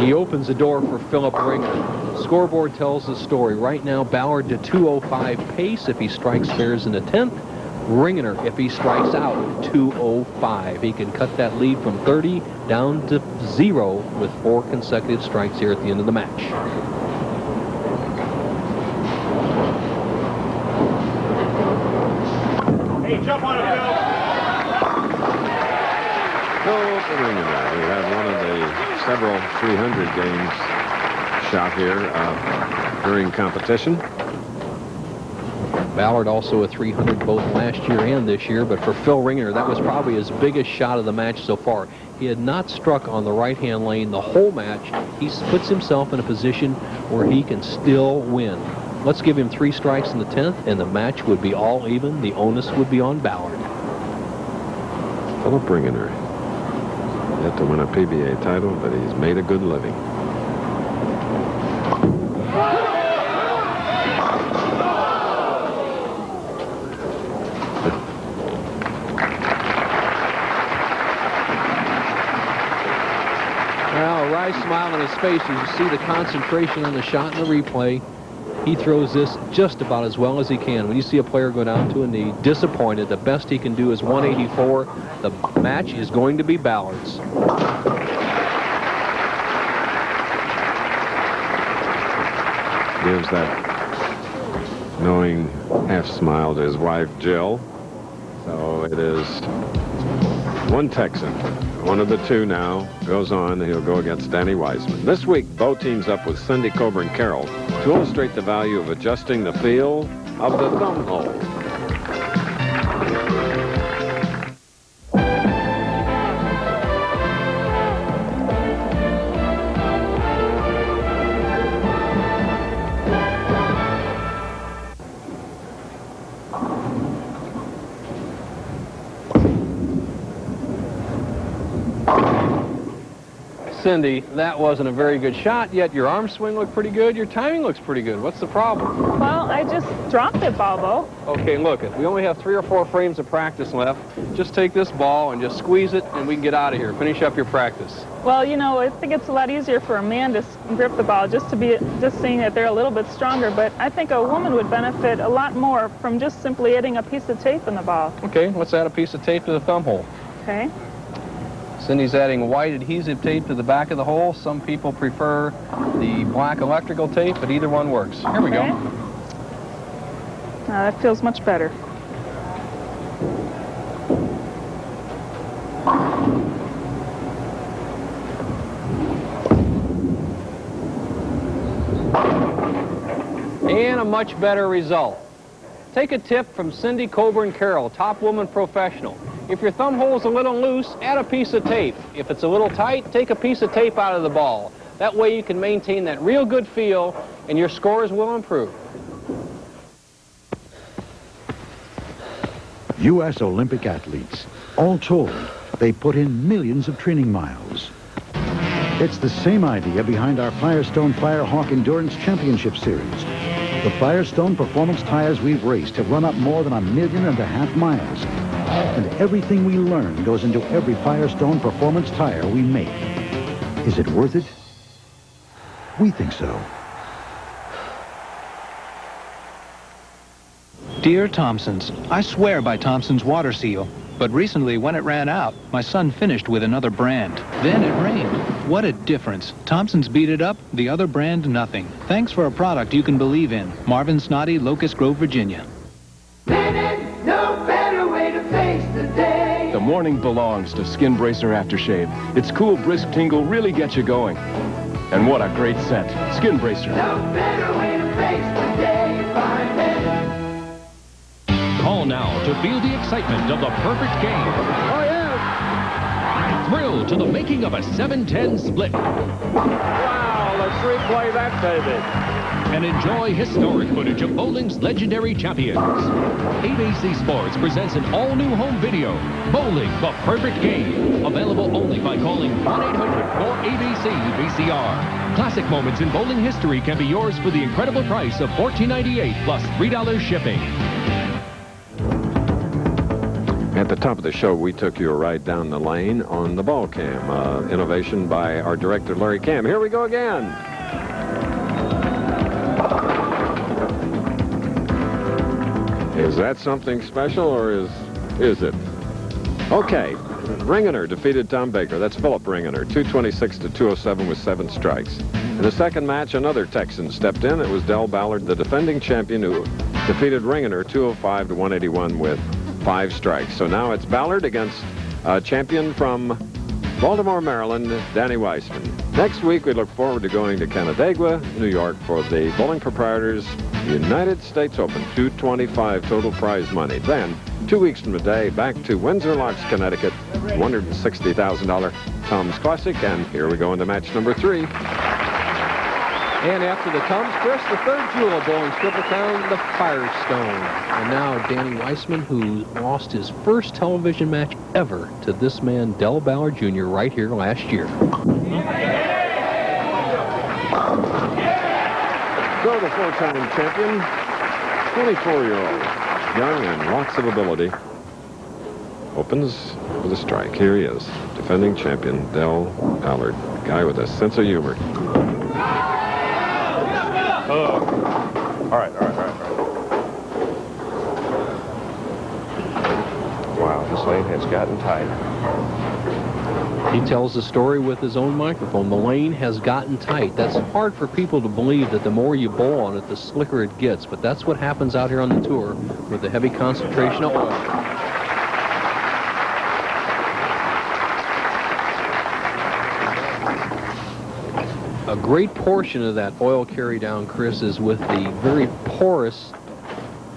He opens the door for Philip Ringener. Scoreboard tells the story. Right now, Ballard to 205 pace if he strikes spares in the 10th. Ringener, if he strikes out, 205. He can cut that lead from 30 down to 0 with 4 consecutive strikes here at the end of the match. Hey, jump on it, Bill. Philip Ringener, who had one of the several 300 games shot here during competition. Ballard also a 300 both last year and this year, but for Phil Ringener, that was probably his biggest shot of the match so far. He had not struck on the right-hand lane the whole match. He puts himself in a position where he can still win. Let's give him 3 strikes in the 10th, and the match would be all even. The onus would be on Ballard. Philip Ringener. Yet to win a PBA title, but he's made a good living. Well, a wry smile on his face as you see the concentration on the shot in the replay. He throws this just about as well as he can. When you see a player go down to a knee, disappointed, the best he can do is 184. The match is going to be Ballard's. Gives that knowing half smile to his wife, Jill. So it is one Texan. One of the two now goes on. He'll go against Danny Wiseman. This week, Bo teams up with Cindy Coburn Carroll to illustrate the value of adjusting the feel of the thumb hole. Cindy, that wasn't a very good shot, yet your arm swing looked pretty good. Your timing looks pretty good. What's the problem? Well, I just dropped it, Bobo. Okay, look, we only have 3 or 4 frames of practice left. Just take this ball and just squeeze it, and we can get out of here. Finish up your practice. Well, you know, I think it's a lot easier for a man to grip the ball, just seeing that they're a little bit stronger. But I think a woman would benefit a lot more from just simply hitting a piece of tape in the ball. Okay, let's add a piece of tape to the thumb hole. Okay. Cindy's adding white adhesive tape to the back of the hole. Some people prefer the black electrical tape, but either one works. Here we go. That feels much better. And a much better result. Take a tip from Cindy Coburn Carroll, top woman professional. If your thumb hole is a little loose, add a piece of tape. If it's a little tight, take a piece of tape out of the ball. That way you can maintain that real good feel, and your scores will improve. U.S. Olympic athletes, all told, they put in millions of training miles. It's the same idea behind our Firestone Firehawk Endurance Championship Series. The Firestone performance tires we've raced have run up more than 1.5 million miles. And everything we learn goes into every Firestone performance tire we make. Is it worth it? We think so. Dear Thompsons, I swear by Thompson's water seal. But recently, when it ran out, my son finished with another brand. Then it rained. What a difference. Thompson's beat it up, the other brand nothing. Thanks for a product you can believe in. Marvin Snoddy, Locust Grove, Virginia. No better way to face the day. The morning belongs to Skin Bracer Aftershave. Its cool, brisk tingle really gets you going. And what a great scent. Skin Bracer. No better way to face the day. Find it. Call now to feel the excitement of the perfect game. Oh, yeah. Thrill to the making of a 7-10 split. Wow, let's replay that, baby. And enjoy historic footage of bowling's legendary champions. ABC Sports presents an all-new home video, Bowling, the Perfect Game. Available only by calling 1-800-4ABC-VCR. Classic moments in bowling history can be yours for the incredible price of $14.98 plus $3 shipping. At the top of the show, we took you a ride down the lane on the ball cam. Innovation by our director, Larry Cam. Here we go again. Is that something special, or is it? Okay, Ringener defeated Tom Baker. That's Philip Ringener, 226-207 with 7 strikes. In the second match, another Texan stepped in. It was Del Ballard, the defending champion, who defeated Ringener 205-181 with 5 strikes. So now it's Ballard against a champion from Baltimore, Maryland, Danny Wiseman. Next week, we look forward to going to Canandaigua, New York for the Bowling Proprietors United States Open, $225 total prize money. Then, 2 weeks from today, back to Windsor Locks, Connecticut, $160,000 Tom's Classic. And here we go into match number 3. And after the Tums, Chris, the third jewel of bowling's Triple Crown, the Firestone. And now Danny Wiseman, who lost his first television match ever to this man, Del Ballard Jr., right here last year. So the 4-time champion, 24-year-old, young and lots of ability, opens with a strike. Here he is, defending champion Del Ballard, guy with a sense of humor. All right. Wow, this lane has gotten tight. He tells the story with his own microphone. The lane has gotten tight. That's hard for people to believe, that the more you bowl on it, the slicker it gets. But that's what happens out here on the tour with the heavy concentration of oil. A great portion of that oil carry down, Chris, is with the very porous,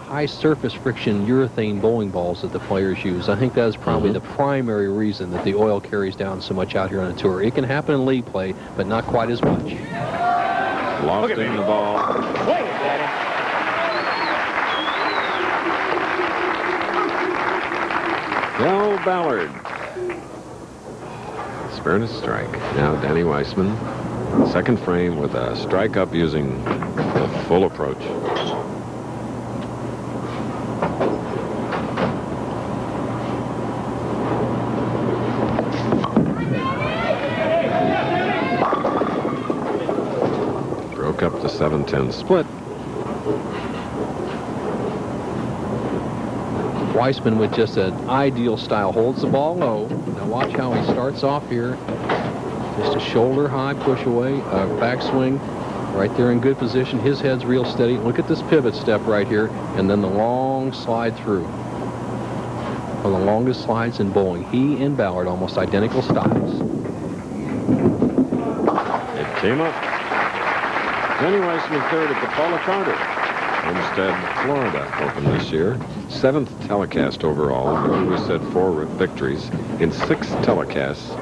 high surface friction urethane bowling balls that the players use. I think that is probably the primary reason that the oil carries down so much out here on the tour. It can happen in league play, but not quite as much. Lost in the ball. Swing it, Daddy. Del Ballard. Spare to strike. Now Danny Wiseman. Second frame with a strike up using the full approach. Broke up the 7-10 split. Wiseman with just an ideal style. Holds the ball low. Now watch how he starts off here. Just a shoulder high push away, backswing, right there in good position. His head's real steady. Look at this pivot step right here, and then the long slide through. One of the longest slides in bowling. He and Ballard, almost identical styles. It came up. Danny Wiseman third at the Paula Carter. Homestead, Florida, Open this year. 7th telecast overall. We said 4 victories in 6 telecasts.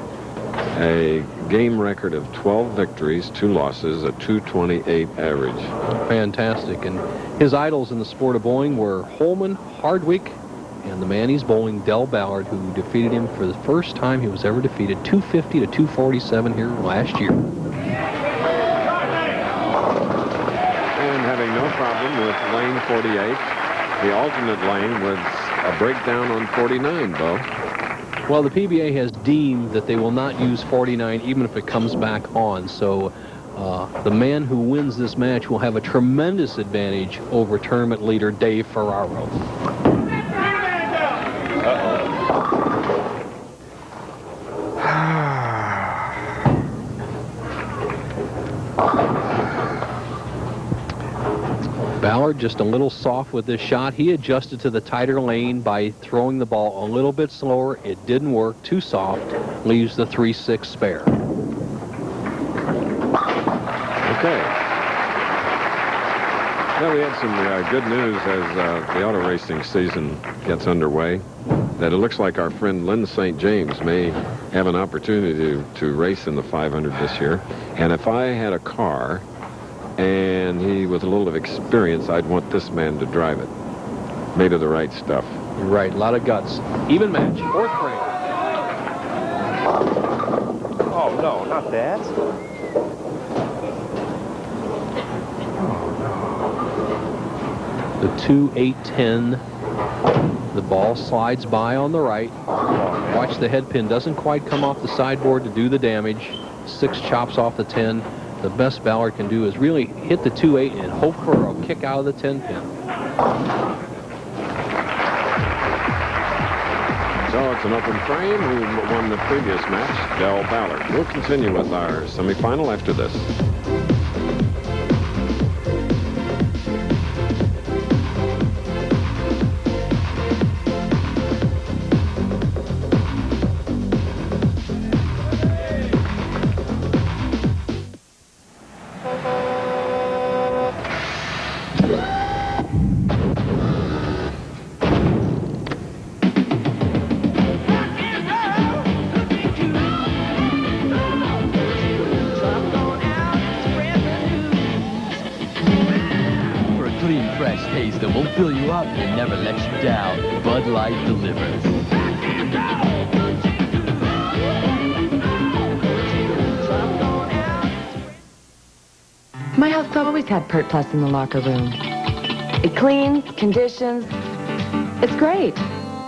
A game record of 12 victories, 2 losses, a 228 average. Fantastic. And his idols in the sport of bowling were Holman, Hardwick, and the man he's bowling, Del Ballard, who defeated him for the first time he was ever defeated, 250 to 247 here last year. And having no problem with lane 48, the alternate lane was a breakdown on 49, Bo. Well, the PBA has deemed that they will not use 49 even if it comes back on. So the man who wins this match will have a tremendous advantage over tournament leader Dave Ferraro. Ballard just a little soft with this shot. He adjusted to the tighter lane by throwing the ball a little bit slower. It didn't work. Too soft. Leaves the 3-6 spare. Okay. Well, we had some good news as the auto racing season gets underway, that it looks like our friend Lynn St. James may have an opportunity to race in the 500 this year. And if I had a car and he with a little of experience, I'd want this man to drive it. Made of the right stuff. You're right, a lot of guts. Even match, 4th frame. Oh, no, not that. The 2-8-10. The ball slides by on the right. Watch the head pin doesn't quite come off the sideboard to do the damage. 6 chops off the 10. The best Ballard can do is really hit the 2-8 and hope for a kick out of the 10 pin. So it's an open frame. Who won the previous match? Del Ballard. We'll continue with our semifinal after this. That won't fill you up and never let you down. Bud Light delivers. My health club always had Pert Plus in the locker room. It cleans, conditions. It's great.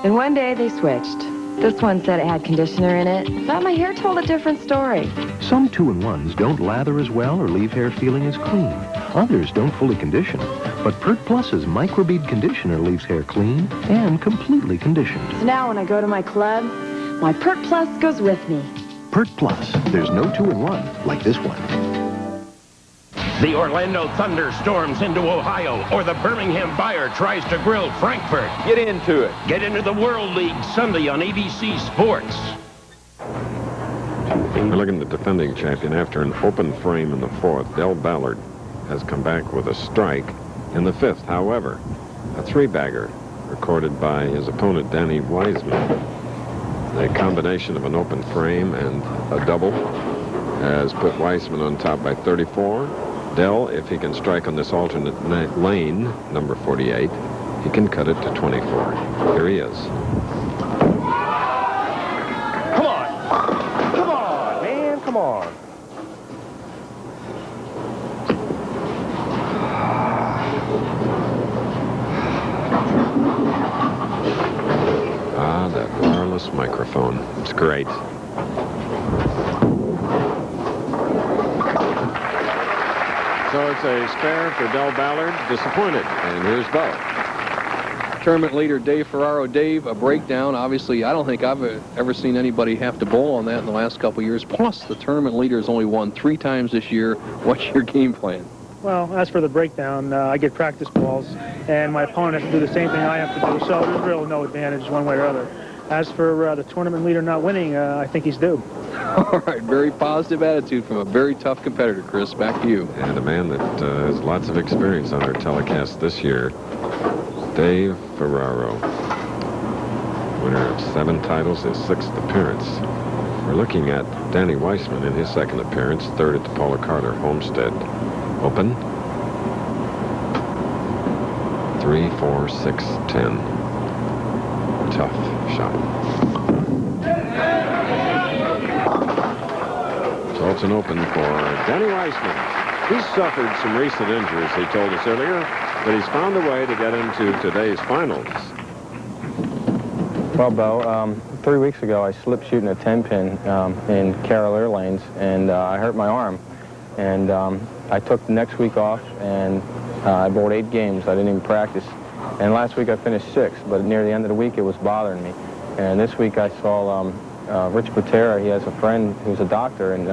And one day they switched. This one said it had conditioner in it. Thought my hair told a different story. Some 2-in-1s don't lather as well or leave hair feeling as clean. Others don't fully condition. But Pert Plus's microbead conditioner leaves hair clean and completely conditioned. So now when I go to my club, my Pert Plus goes with me. Pert Plus. There's no 2-in-1 like this one. The Orlando Thunder storms into Ohio, or the Birmingham Buyer tries to grill Frankfurt. Get into it. Get into the World League Sunday on ABC Sports. We're looking at the defending champion after an open frame in the fourth. Del Ballard has come back with a strike in the fifth. However, a three-bagger recorded by his opponent, Danny Wiseman. The combination of an open frame and a double has put Wiseman on top by 34. Dell, if he can strike on this alternate lane, number 48, he can cut it to 24. Here he is. Come on. Come on, man. Come on. Ah, that wireless microphone. It's great. So it's a spare for Del Ballard. Disappointed. And here's Bo. Tournament leader Dave Ferraro. Dave, a breakdown. Obviously, I don't think I've ever seen anybody have to bowl on that in the last couple of years. Plus, the tournament leader has only won 3 times this year. What's your game plan? Well, as for the breakdown, I get practice balls, and my opponent has to do the same thing I have to do, so there's really no advantage one way or other. As for the tournament leader not winning, I think he's due. All right, very positive attitude from a very tough competitor, Chris. Back to you. And a man that has lots of experience on our telecast this year, Dave Ferraro. Winner of 7 titles, his 6th appearance. We're looking at Danny Wiseman in his 2nd appearance, 3rd at the Paula Carter Homestead Open. 3, 4, 6, 10. Tough shot. So it's an open for Danny Wiseman. He's suffered some recent injuries, he told us earlier, but he's found a way to get into today's finals. Well, Bo, 3 weeks ago I slipped shooting a 10-pin in Carroll Air Lanes, and I hurt my arm. And I took the next week off, and I bowled 8 games. I didn't even practice. And last week I finished 6th, but near the end of the week it was bothering me. And this week I saw Rich Patera. He has a friend who's a doctor, and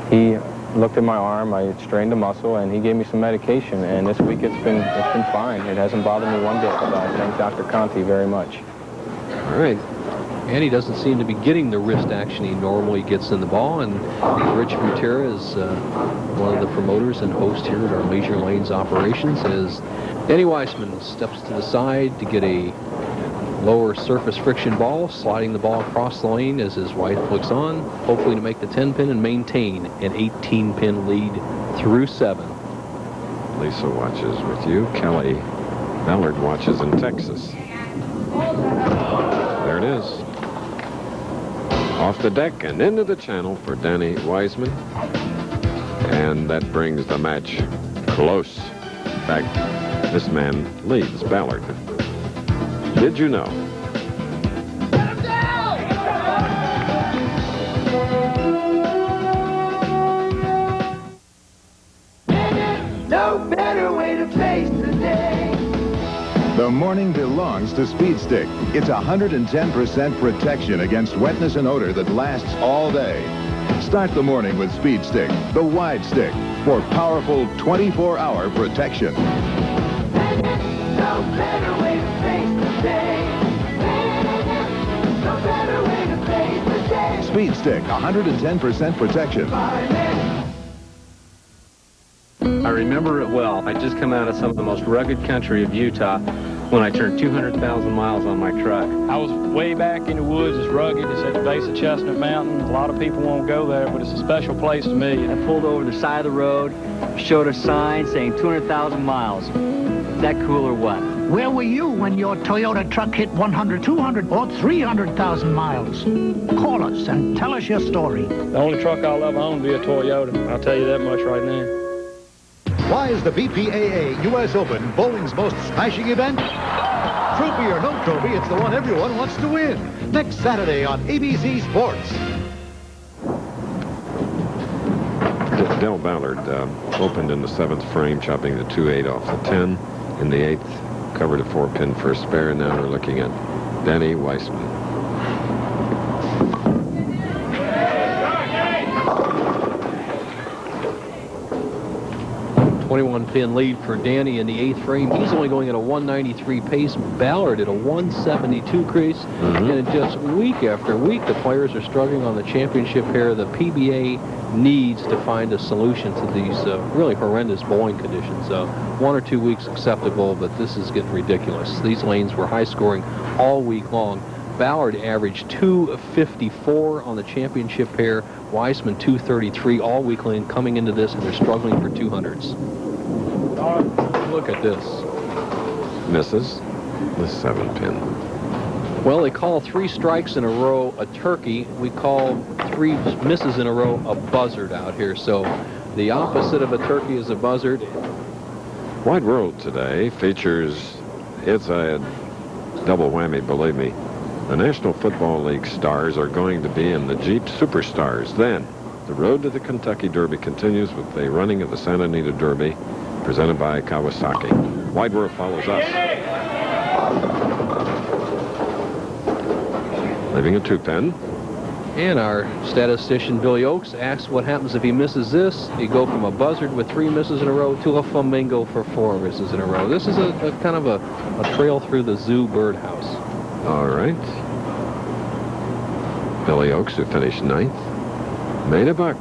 he looked at my arm. I strained a muscle, and he gave me some medication. And this week it's been fine. It hasn't bothered me one bit. So I thank Dr. Conti very much. All right. And he doesn't seem to be getting the wrist action he normally gets in the ball. And Rich Butera is one of the promoters and host here at our Leisure Lanes operations. As Danny Wiseman steps to the side to get a lower surface friction ball, sliding the ball across the lane as his wife looks on, hopefully to make the 10-pin and maintain an 18-pin lead through 7. Lisa watches with you. Kelly Ballard watches in Texas. There it is. Off the deck and into the channel for Danny Wiseman. And that brings the match close. In fact, this man leads Ballard. Did you know? No better way to face the day. The morning belongs to Speed Stick. It's 110% protection against wetness and odor that lasts all day. Start the morning with Speed Stick, the wide stick, for powerful 24-hour protection. No better way to face the day. No better way to face the day. Speed Stick, 110% protection. I remember it well. I just come out of some of the most rugged country of Utah when I turned 200,000 miles on my truck. I was way back in the woods. It's rugged. It's at the base of Chestnut Mountain. A lot of people won't go there, but it's a special place to me. I pulled over the side of the road, showed a sign saying 200,000 miles. Is that cool or what? Where were you when your Toyota truck hit 100, 200, or 300,000 miles? Call us and tell us your story. The only truck I'll ever own will be a Toyota. I'll tell you that much right now. Why is the BPAA U.S. Open bowling's most smashing event? Trophy or no trophy, it's the one everyone wants to win. Next Saturday on ABC Sports. Del Ballard opened in the 7th frame, chopping the 2-8 off the 10. in the 8th. Covered a 4-pin for a spare, and now we're looking at Danny Wiseman. 21-pin lead for Danny in the 8th frame. He's only going at a 193 pace. Ballard at a 172 crease. And just week after week, the players are struggling on the championship pair. The PBA needs to find a solution to these really horrendous bowling conditions. 1 or 2 weeks acceptable, but this is getting ridiculous. These lanes were high scoring all week long. Ballard averaged 254 on the championship pair. Wiseman 233 all week long coming into this, and they're struggling for 200s. Look at this. Misses the 7-pin. Well, they call 3 strikes in a row a turkey. We call 3 misses in a row a buzzard out here. So the opposite of a turkey is a buzzard. Wide World today features, it's a double whammy, believe me. The National Football League stars are going to be in the Jeep Superstars. Then, the road to the Kentucky Derby continues with the running of the Santa Anita Derby, presented by Kawasaki. Wide World follows us. Leaving a 2-pin. And our statistician, Billy Oakes, asks what happens if he misses this. You go from a buzzard with 3 misses in a row to a flamingo for 4 misses in a row. This is a kind of a trail through the zoo birdhouse. All right. Billy Oakes, who finished 9th, made a buck.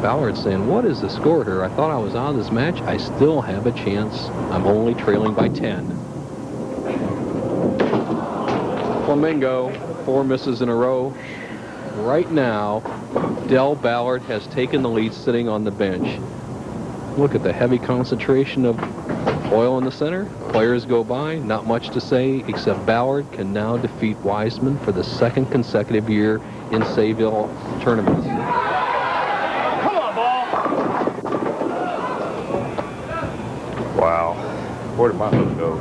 Ballard saying, what is the score here? I thought I was on this match. I still have a chance. I'm only trailing by 10. Flamingo, 4 misses in a row. Right now, Del Ballard has taken the lead sitting on the bench. Look at the heavy concentration of oil in the center. Players go by, not much to say, except Ballard can now defeat Wiseman for the 2nd consecutive year in Sayville tournaments. Come on, ball! Wow. Where did my hook go?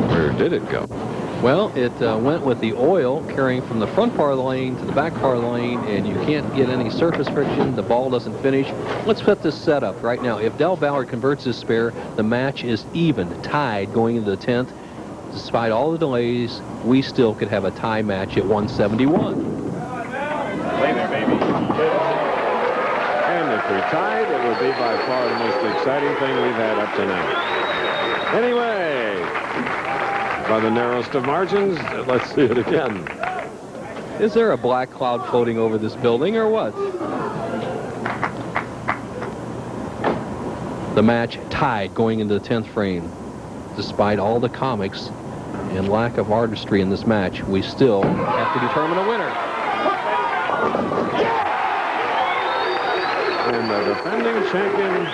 Where did it go? Well, it went with the oil carrying from the front part of the lane to the back part of the lane, and you can't get any surface friction. The ball doesn't finish. Let's put this set up right now. If Del Ballard converts his spare, the match is even, tied going into the 10th. Despite all the delays, we still could have a tie match at 171. Play there, baby. And if we tied, it would be by far the most exciting thing we've had up to now. Anyway, by the narrowest of margins, let's see it again. Is there a black cloud floating over this building or what? The match tied going into the 10th frame. Despite all the comics and lack of artistry in this match, we still have to determine a winner. And the defending champion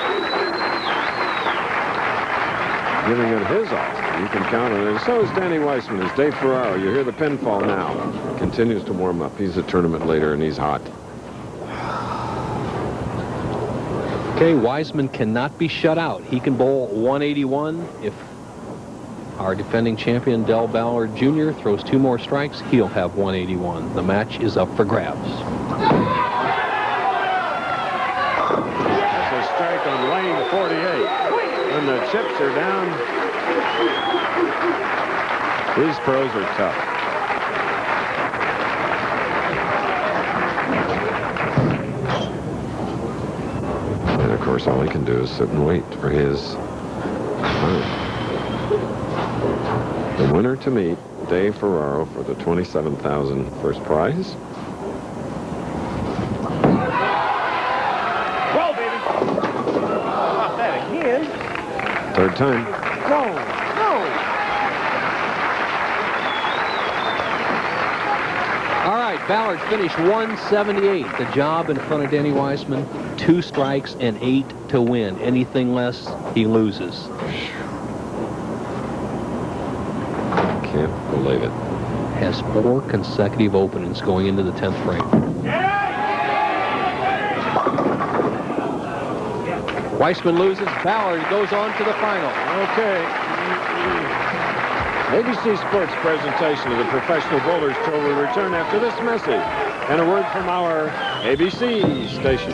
giving it his all. You can count on it. And so is Danny Wiseman. As Dave Ferraro, you hear the pinfall now. Continues to warm up. He's a tournament leader, and he's hot. Okay, Wiseman cannot be shut out. He can bowl 181. If our defending champion, Del Ballard Jr., throws 2 more strikes, he'll have 181. The match is up for grabs. That's a strike on lane 48. When the chips are down, these pros are tough. And of course, all he can do is sit and wait for his time. The winner to meet Dave Ferraro for the $27,000 first prize. Well, baby. Not that again. 3rd time. No, no. All right, Ballard finished 178. The job in front of Danny Wiseman, 2 strikes and 8 to win. Anything less, he loses. Can't believe it. Has 4 consecutive openings going into the 10th frame. Wiseman loses. Ballard goes on to the final. Okay. ABC Sports presentation of the Professional Bowlers Tour will return after this message and a word from our ABC station.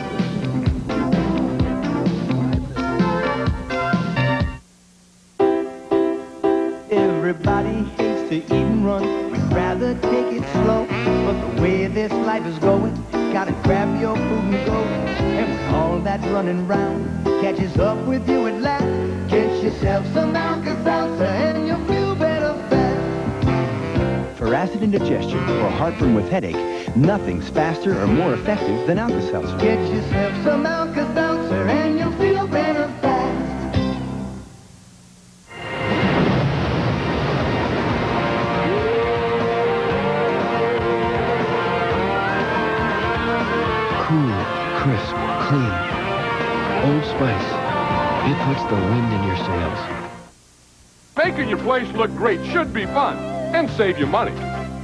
to eat and run. We'd rather take it slow, but the way this life is going, gotta grab your food and go. And when all that running round catches up with you at last, get yourself some Alka-Seltzer and you'll feel better fast. For acid indigestion or heartburn with headache, nothing's faster or more effective than Alka-Seltzer. Get yourself some Alka-Seltzer and you'll feel better fast. Cool, crisp, clean. Old Spice. It puts the wind in your sails. Making your place look great should be fun and save you money.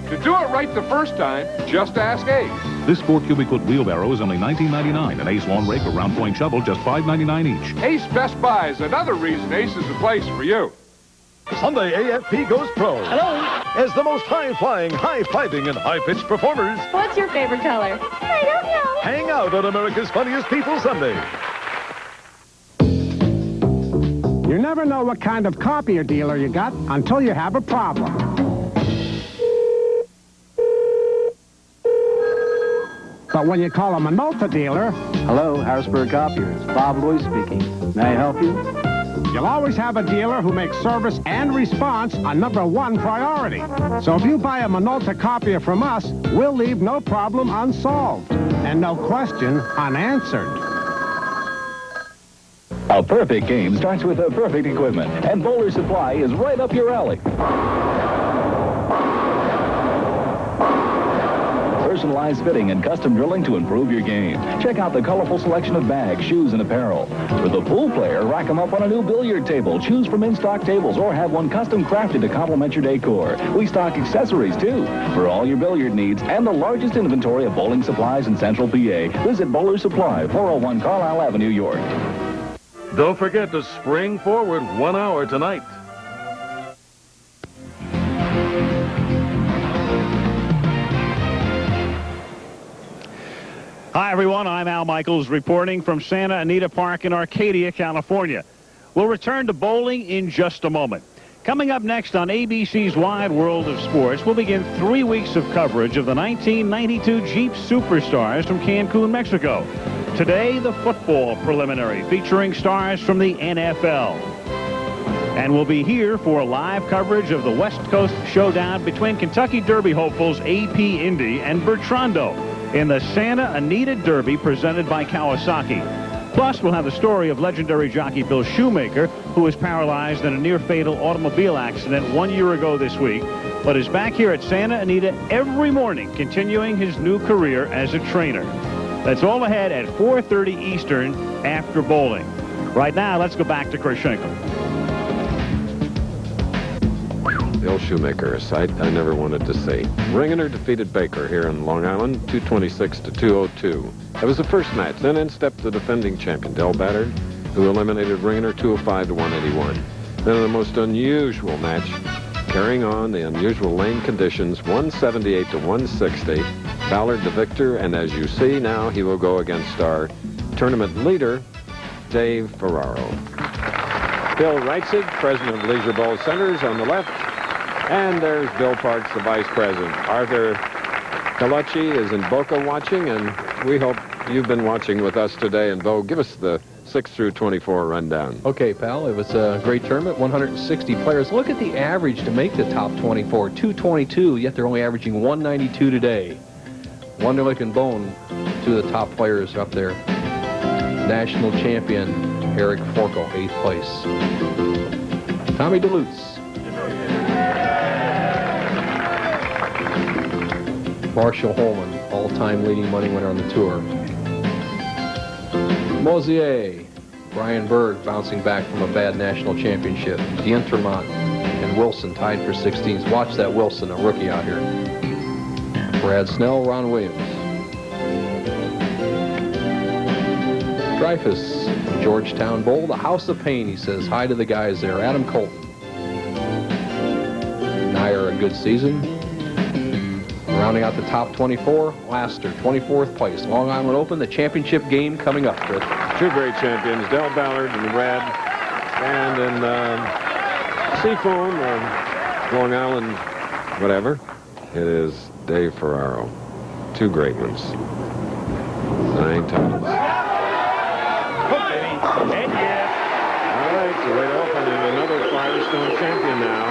To do it right the first time, just ask Ace. This 4 cubic foot wheelbarrow is only $19.99. An Ace lawn rake or round point shovel, just $5.99 each. Ace Best Buy is another reason Ace is the place for you. Sunday AFP goes pro. Hello. As the most high-flying, high-fiving, and high-pitched performers, What's your favorite color? I don't know. hang out on America's Funniest People Sunday. You never know what kind of copier dealer you got until you have a problem. But when you call a Minolta dealer... Hello, Harrisburg Copiers. Bob Louis speaking. May I help you? You'll always have a dealer who makes service and response a #1 priority. So if you buy a Minolta copier from us, we'll leave no problem unsolved and no question unanswered. A perfect game starts with the perfect equipment, and Bowler Supply is right up your alley. Personalized fitting and custom drilling to improve your game. Check out the colorful selection of bags, shoes, and apparel. For the pool player, rack them up on a new billiard table. Choose from in-stock tables or have one custom crafted to complement your decor. We stock accessories, too, for all your billiard needs and the largest inventory of bowling supplies in Central PA. Visit Bowler Supply, 401 Carlisle Avenue, York. Don't forget to spring forward 1 hour tonight. Hi, everyone. I'm Al Michaels reporting from Santa Anita Park in Arcadia, California. We'll return to bowling in just a moment. Coming up next on ABC's Wide World of Sports, we'll begin 3 weeks of coverage of the 1992 Jeep Superstars from Cancun, Mexico. Today, the football preliminary featuring stars from the NFL. And we'll be here for live coverage of the West Coast showdown between Kentucky Derby hopefuls AP Indy and Bertrando in the Santa Anita Derby presented by Kawasaki. Plus, we'll have the story of legendary jockey Bill Shoemaker, who was paralyzed in a near-fatal automobile accident 1 year ago this week, but is back here at Santa Anita every morning, continuing his new career as a trainer. That's all ahead at 4:30 Eastern after bowling. Right now, let's go back to Chris Schenkel. Bill Shoemaker, a sight I never wanted to see. Ringener defeated Baker here in Long Island, 226 to 202. That was the first match. Then in stepped the defending champion, Del Ballard, who eliminated Ringener 205 to 181. Then in the most unusual match, carrying on the unusual lane conditions, 178 to 160. Ballard the victor, and as you see now, he will go against our tournament leader, Dave Ferraro. Bill Reitzig, president of Leisure Bowl Centers, on the left. And there's Bill Parks, the vice president. Arthur Colucci is in Boca watching, and we hope you've been watching with us today. And Bo, give us the 6 through 24 rundown. Okay, pal, it was a great tournament, 160 players. Look at the average to make the top 24, 222, yet they're only averaging 192 today. Wonderlic and Bone, two of the top players up there. National champion Eric Forco, 8th place. Tommy DeLutz. Marshall Holman, all-time leading money winner on the tour. Mosier, Brian Berg bouncing back from a bad national championship. Dientermont and Wilson tied for 16th. Watch that Wilson, a rookie out here. Brad Snell, Ron Williams. Dreyfus, Georgetown Bowl, the House of Pain, he says. Hi to the guys there. Adam Colton. Nair, a good season. Rounding out the top 24, Laster, 24th place. Long Island Open, the championship game coming up. Two great champions, Del Ballard in red, and in Seafoam, Long Island whatever. It is Dave Ferraro. 2 great ones. 9 titles. All right, so way to open, and another Firestone champion now.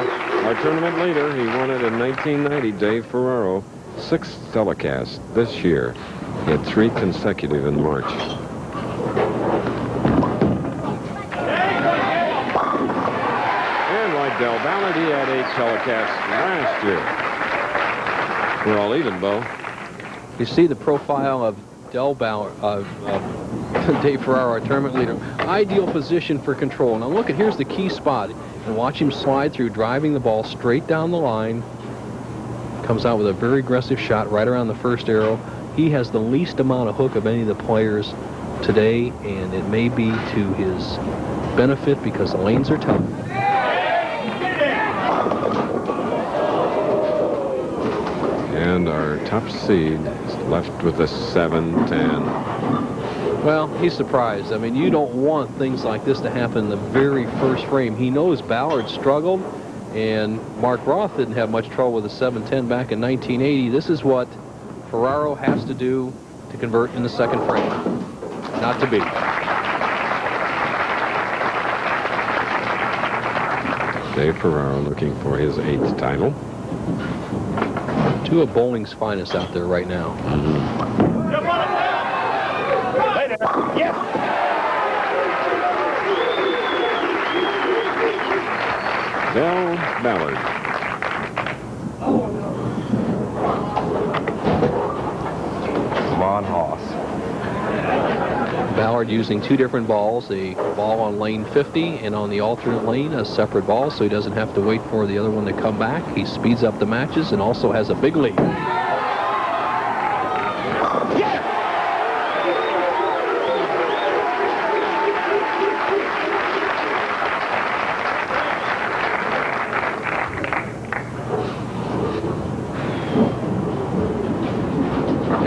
Our tournament leader, he won it in 1990, Dave Ferraro. 6th telecast this year. He had 3 consecutive in March. And like Del Ballard, he had 8 telecasts last year. We're all even, Bo. You see the profile of Del Ballard, Dave Ferraro, our tournament leader. Ideal position for control. Now look at, here's the key spot. And watch him slide through, driving the ball straight down the line. Comes out with a very aggressive shot right around the first arrow. He has the least amount of hook of any of the players today, and it may be to his benefit because the lanes are tough. And our top seed is left with a 7-10. Well, he's surprised. I mean, you don't want things like this to happen in the very first frame. He knows Ballard struggled, and Mark Roth didn't have much trouble with a 7-10 back in 1980. This is what Ferraro has to do to convert in the second frame. Not to be. Dave Ferraro looking for his 8th title. 2 of bowling's finest out there right now. Del Ballard. Von Haas. Ballard using 2 different balls, a ball on lane 50 and on the alternate lane a separate ball, so he doesn't have to wait for the other one to come back. He speeds up the matches and also has a big lead.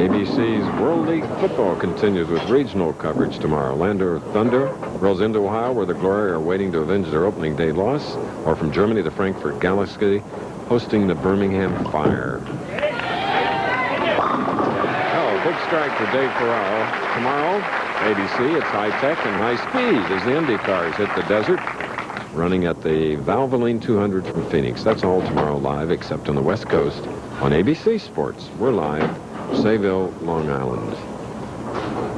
ABC's World League Football continues with regional coverage tomorrow. Lander Thunder rolls into Ohio, where the Glory are waiting to avenge their opening day loss, or from Germany, the Frankfurt Galaxy hosting the Birmingham Fire. Oh, big strike for Dave Ferraro. Tomorrow, ABC, it's high tech and high speed as the Indy cars hit the desert, running at the Valvoline 200 from Phoenix. That's all tomorrow live, except on the West Coast on ABC Sports. We're live. Sayville, Long Island.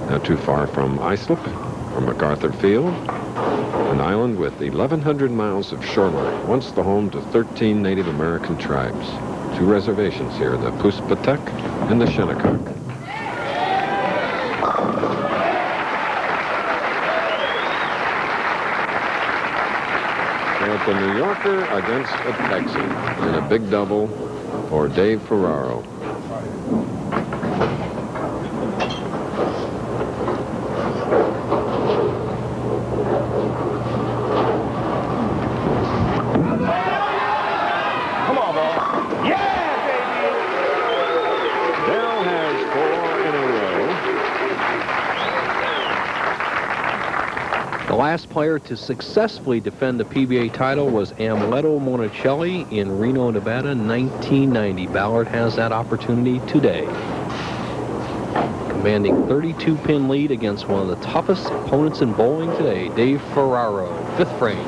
Not too far from Islip, or MacArthur Field, an island with 1,100 miles of shoreline, once the home to 13 Native American tribes. 2 reservations here, the Puspatek and the Shinnecock. At the New Yorker against a Texan in a big double for Dave Ferraro. The last player to successfully defend the PBA title was Amleto Monicelli in Reno, Nevada, 1990. Ballard has that opportunity today. Commanding 32-pin lead against one of the toughest opponents in bowling today, Dave Ferraro, 5th frame.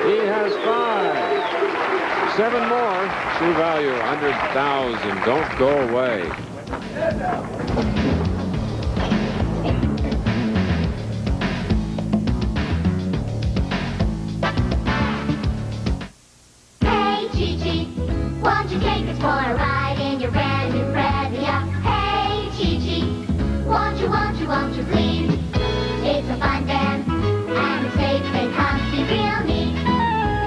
He has 5. 7 more. True value, 100,000. Don't go away. Hey, Chi-Chi, won't you take us for a ride in your brand new Previa? Hey, Chi-Chi, won't you please? It's a fun van, and it's safe and comfy, real neat.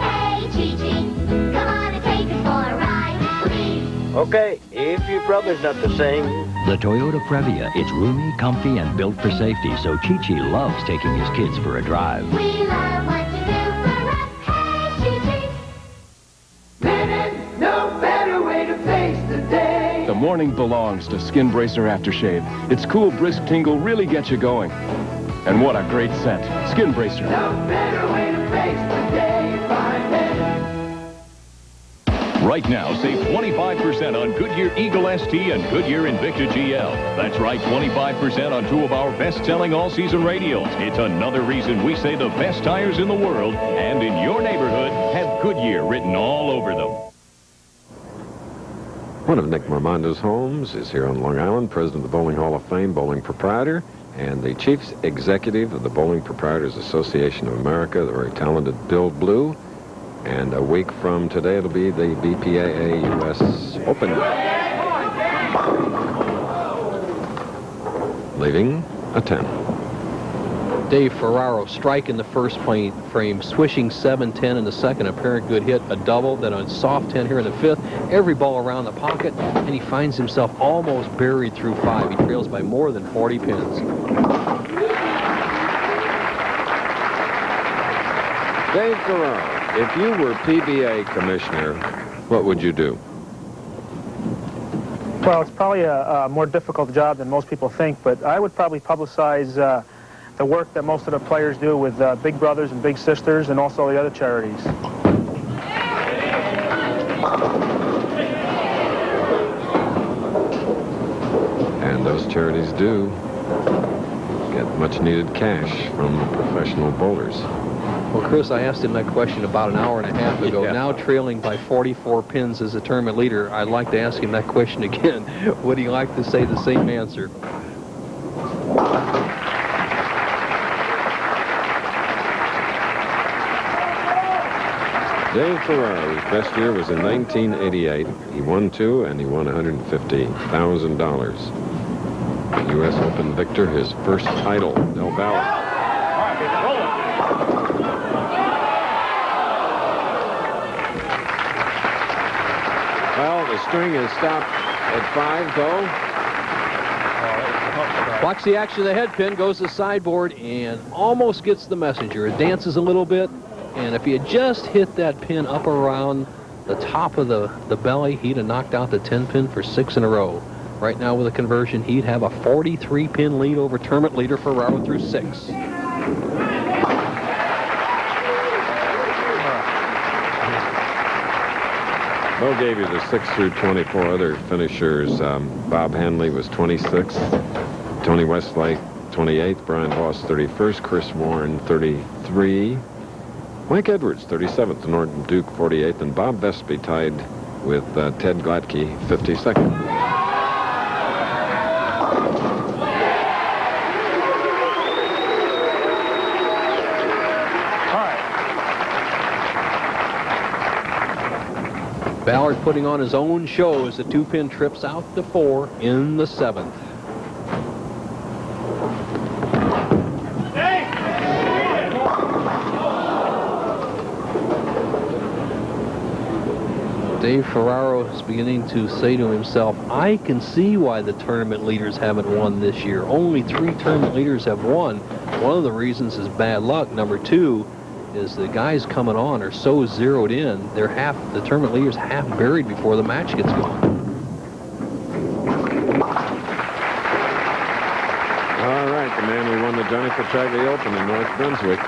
Hey, Chi-Chi, come on and take us for a ride, please. Okay, if your brother's not the same. The Toyota Previa. It's roomy, comfy, and built for safety, so Chi-Chi loves taking his kids for a drive. We love what to do for us. Hey, Chi-Chi. Living, no better way to face the day. The morning belongs to Skin Bracer Aftershave. Its cool, brisk tingle really gets you going. And what a great set. Skin bracer. Right now, save 25% on Goodyear Eagle ST and Goodyear Invicta GL. That's right, 25% on 2 of our best-selling all-season radials. It's another reason we say the best tires in the world and in your neighborhood have Goodyear written all over them. One of Nick Marmondo's homes is here on Long Island, president of the Bowling Hall of Fame, bowling proprietor, and the chief executive of the Bowling Proprietors Association of America, the very talented Bill Blue. And a week from today, it'll be the BPAA U.S. Open. Leaving a 10. Dave Ferraro striking the first frame, swishing 7-10 in the second, apparent good hit, a double, then a soft 10 here in the fifth. Every ball around the pocket, and he finds himself almost buried through 5. He trails by more than 40 pins. Dave Ferraro, if you were PBA commissioner, what would you do? Well, it's probably a more difficult job than most people think, but I would probably publicize the work that most of the players do with Big Brothers and Big Sisters and also the other charities. And those charities do get much needed cash from professional bowlers. Well, Chris, I asked him that question about an hour and a half ago. Yeah. Now trailing by 44 pins as a tournament leader, I'd like to ask him that question again. Would he like to say the same answer? Dave Ferraro's best year was in 1988. He won 2 and he won $150,000. U.S. Open victor, his first title, Del Ballard. Well, the string is stopped at 5, though. Watch the action of the head pin, goes to the sideboard, and almost gets the messenger. It dances a little bit, and if he had just hit that pin up around the top of the belly, he'd have knocked out the 10-pin for 6 in a row. Right now, with a conversion, he'd have a 43-pin lead over tournament leader Ferraro through 6. Bo gave you the 6 through 24 other finishers. Bob Hanley was 26th. Tony Westlake, 28th. Brian Voss, 31st. Chris Warren, 33. Mike Edwards, 37th. Norton Duke, 48th. And Bob Vespi tied with Ted Glatke, 52nd. Ballard putting on his own show as the 2-pin trips out to 4 in the 7th. Dave Ferraro is beginning to say to himself, I can see why the tournament leaders haven't won this year. Only 3 tournament leaders have won. One of the reasons is bad luck. Number 2 is the guys coming on are so zeroed in, they're the tournament leaders half buried before the match gets going. All right, the man who won the Johnny Petraglia Open in North Brunswick.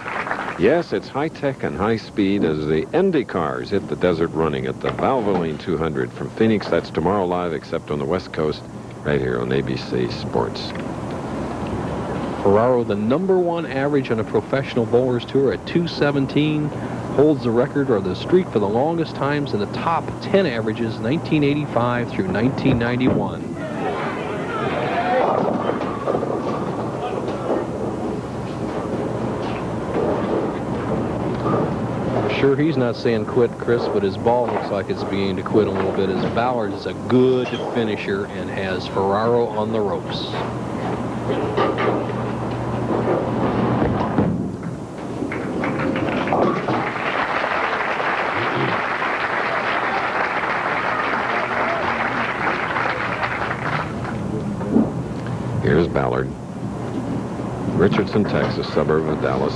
Yes, it's high-tech and high-speed as the Indy cars hit the desert running at the Valvoline 200 from Phoenix. That's tomorrow live, except on the West Coast, right here on ABC Sports. Ferraro, the #1 average on a professional bowlers tour at 217, holds the record or the streak for the longest times in the top 10 averages, 1985 through 1991. Sure, he's not saying quit, Chris, but his ball looks like it's beginning to quit a little bit, as Ballard is a good finisher and has Ferraro on the ropes. Here's Ballard. Richardson, Texas, suburb of Dallas.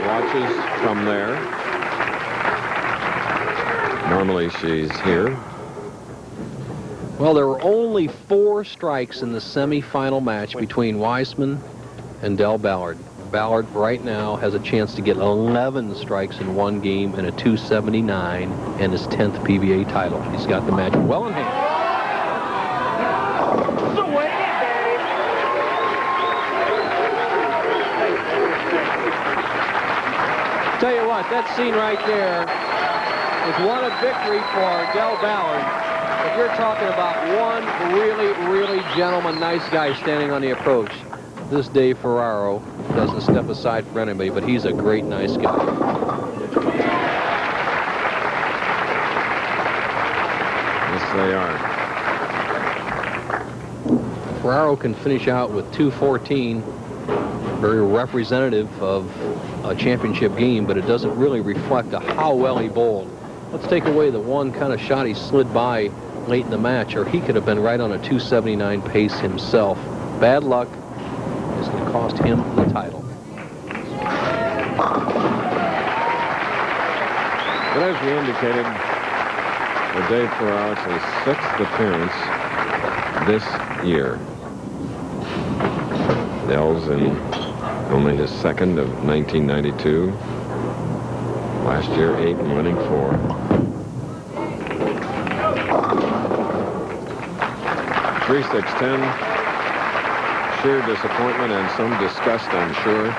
Watches from there. Normally she's here. Well, there were only 4 strikes in the semifinal match between Wiseman and Del Ballard. Ballard right now has a chance to get 11 strikes in one game and a 279 and his 10th PBA title. He's got the match well in hand. Tell you what, that scene right there is one of victory for Del Ballard. If you're talking about one really, really gentleman, nice guy standing on the approach, this Dave Ferraro doesn't step aside for anybody, but he's a great, nice guy. Yes, they are. Ferraro can finish out with 214. Very representative of a championship game, but it doesn't really reflect how well he bowled. Let's take away the one kind of shot he slid by late in the match, or he could have been right on a 279 pace himself. Bad luck is going to cost him the title. But as we indicated, for Dave Ferraro, it's his 6th appearance this year. Dell's in only his 2nd of 1992. Last year, 8 and winning 4. Three, 6, 10. Sheer disappointment and some disgust, I'm sure.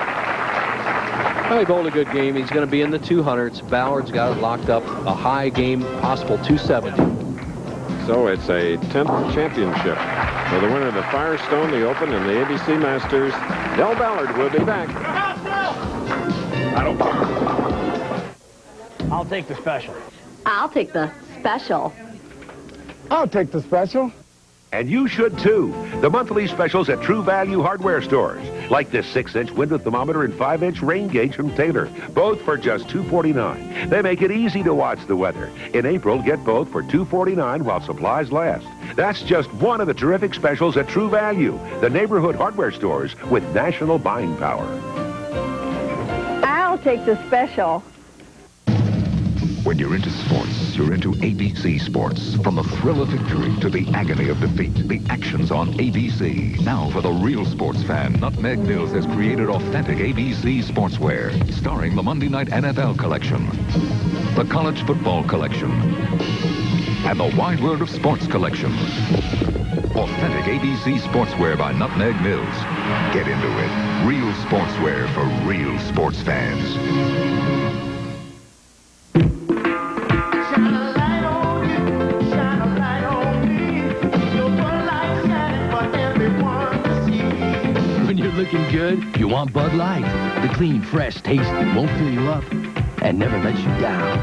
Well, he bowled a good game. He's going to be in the 200s. Ballard's got it locked up. A high game, possible 270. So it's a 10th championship for the winner of the Firestone, the Open, and the ABC Masters. Del Ballard will be back. I'll take the special. I'll take the special. I'll take the special. And you should too. The monthly specials at True Value hardware stores. Like this 6-inch window thermometer and 5-inch rain gauge from Taylor. Both for just $249. They make it easy to watch the weather. In April, get both for $249 while supplies last. That's just one of the terrific specials at True Value, the neighborhood hardware stores with national buying power. I'll take the special. When you're into sports, you're into ABC Sports. From the thrill of victory to the agony of defeat, the action's on ABC. Now for the real sports fan, Nutmeg Mills has created authentic ABC sportswear, starring the Monday Night NFL collection, the College Football collection, and the Wide World of Sports collection. Authentic ABC sportswear by Nutmeg Mills. Get into it. Real sportswear for real sports fans. Looking good? You want Bud Light? The clean, fresh, tasty, won't fill you up and never lets you down.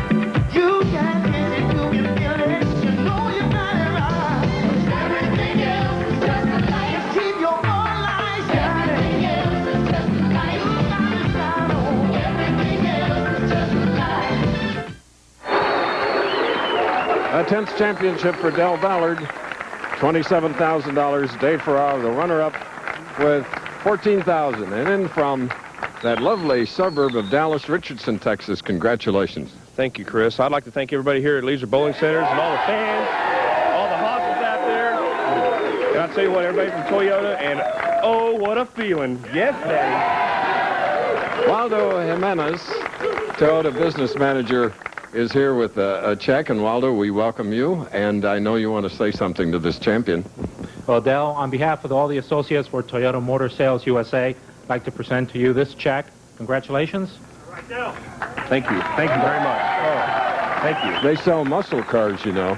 You can't get it, you can feel it. You know you're not right. Everything else is just a light. Just keep your Bud Light shining. Everything else is just a light. You gotta shine on. Everything else is just a light. A 10th championship for Del Ballard. $27,000. Dave Ferraro, the runner-up, with $14,000. And then from that lovely suburb of Dallas, Richardson, Texas, congratulations. Thank you, Chris. I'd like to thank everybody here at Leisure Bowling Centers and all the fans, all the hosses out there. And I'll tell you what, everybody from Toyota, and oh, what a feeling. Yes, Daddy. Waldo Jimenez, Toyota business manager, is here with a check. And Waldo, we welcome you. And I know you want to say something to this champion. Well, Del, on behalf of all the associates for Toyota Motor Sales USA, I'd like to present to you this check. Congratulations. Thank you. Thank you very much. Oh, thank you. They sell muscle cars, you know.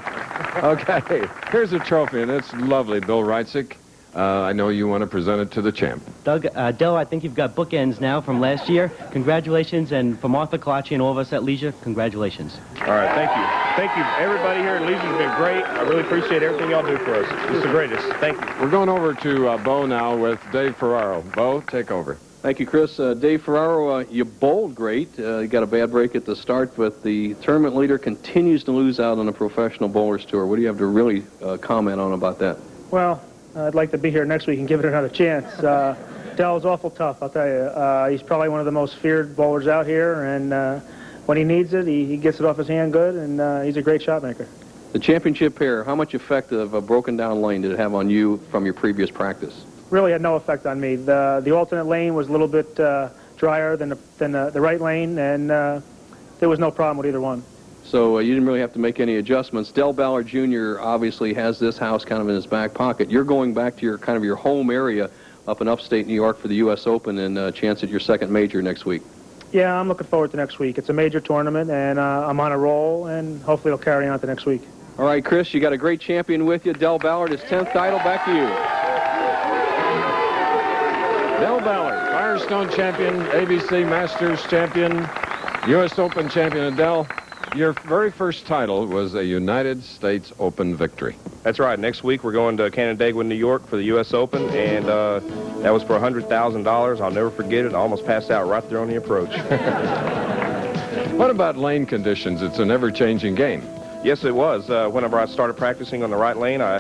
Okay, here's a trophy, and it's lovely. Bill Reitzik, I know you want to present it to the champ. Doug, Del, I think you've got bookends now from last year. Congratulations, and for Martha Colacci and all of us at Leisure, congratulations. All right, thank you. Thank you. Everybody here at Leisure has been great. I really appreciate everything y'all do for us. It's the greatest. Thank you. We're going over to Bo now with Dave Ferraro. Bo, take over. Thank you, Chris. Dave Ferraro, you bowled great. You got a bad break at the start, but the tournament leader continues to lose out on the Professional Bowlers Tour. What do you have to really comment on about that? Well, I'd like to be here next week and give it another chance. Del is awful tough, I'll tell you. He's probably one of the most feared bowlers out here, and when he needs it, he gets it off his hand good, and he's a great shot maker. The championship pair, how much effect of a broken down lane did it have on you from your previous practice? Really had no effect on me. The alternate lane was a little bit drier than the right lane, and there was no problem with either one. So you didn't really have to make any adjustments. Ballard Jr. obviously has this house kind of in his back pocket. You're going back to your home area up in upstate New York for the U.S. Open and a chance at your second major next week. Yeah, I'm looking forward to next week. It's a major tournament, and I'm on a roll, and hopefully it'll carry on to next week. All right, Chris, you got a great champion with you. Ballard, his 10th title. Back to you. Ballard, Firestone champion, ABC Masters champion, U.S. Open champion. Dell, your very first title was a United States Open victory. That's right. Next week we're going to Canandaigua, New York for the U.S. Open, and that was for $100,000. I'll never forget it. I almost passed out right there on the approach. What about lane conditions? It's an ever-changing game. Yes, it was. Whenever I started practicing on the right lane, I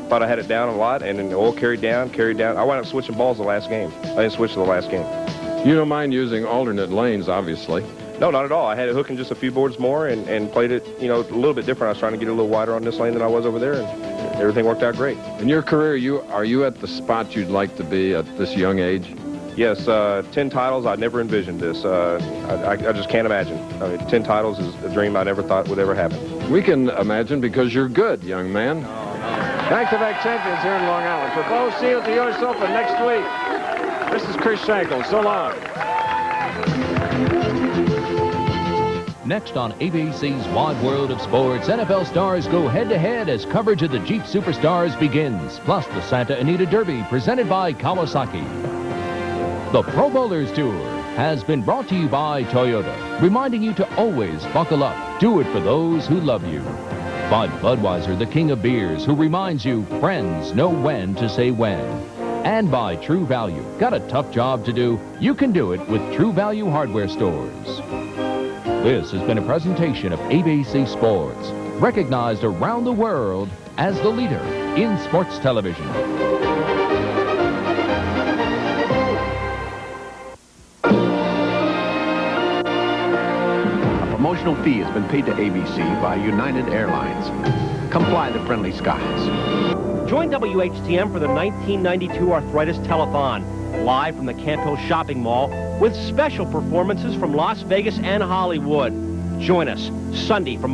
thought I had it down a lot, and then the oil carried down. I wound up switching balls the last game. I didn't switch the last game. You don't mind using alternate lanes, obviously. No, not at all. I had it hooking just a few boards more and played it, a little bit different. I was trying to get a little wider on this lane than I was over there, and everything worked out great. In your career, are you at the spot you'd like to be at this young age? Yes, 10 titles. I never envisioned this. I just can't imagine. 10 titles is a dream I never thought would ever happen. We can imagine because you're good, young man. Back-to-back champions here in Long Island. For both, see you at the U.S. Open next week. This is Chris Schenkel. So long. Next on ABC's Wide World of Sports, NFL stars go head-to-head as coverage of the Jeep Superstars begins. Plus the Santa Anita Derby presented by Kawasaki. The Pro Bowlers Tour has been brought to you by Toyota, reminding you to always buckle up. Do it for those who love you. By Budweiser, the king of beers, who reminds you friends know when to say when. And by True Value. Got a tough job to do? You can do it with True Value hardware stores. This has been a presentation of ABC Sports, recognized around the world as the leader in sports television. Promotional fee has been paid to ABC by United Airlines. Come fly the friendly skies. Join WHTM for the 1992 Arthritis Telethon, live from the Camp Hill Shopping Mall with special performances from Las Vegas and Hollywood. Join us Sunday from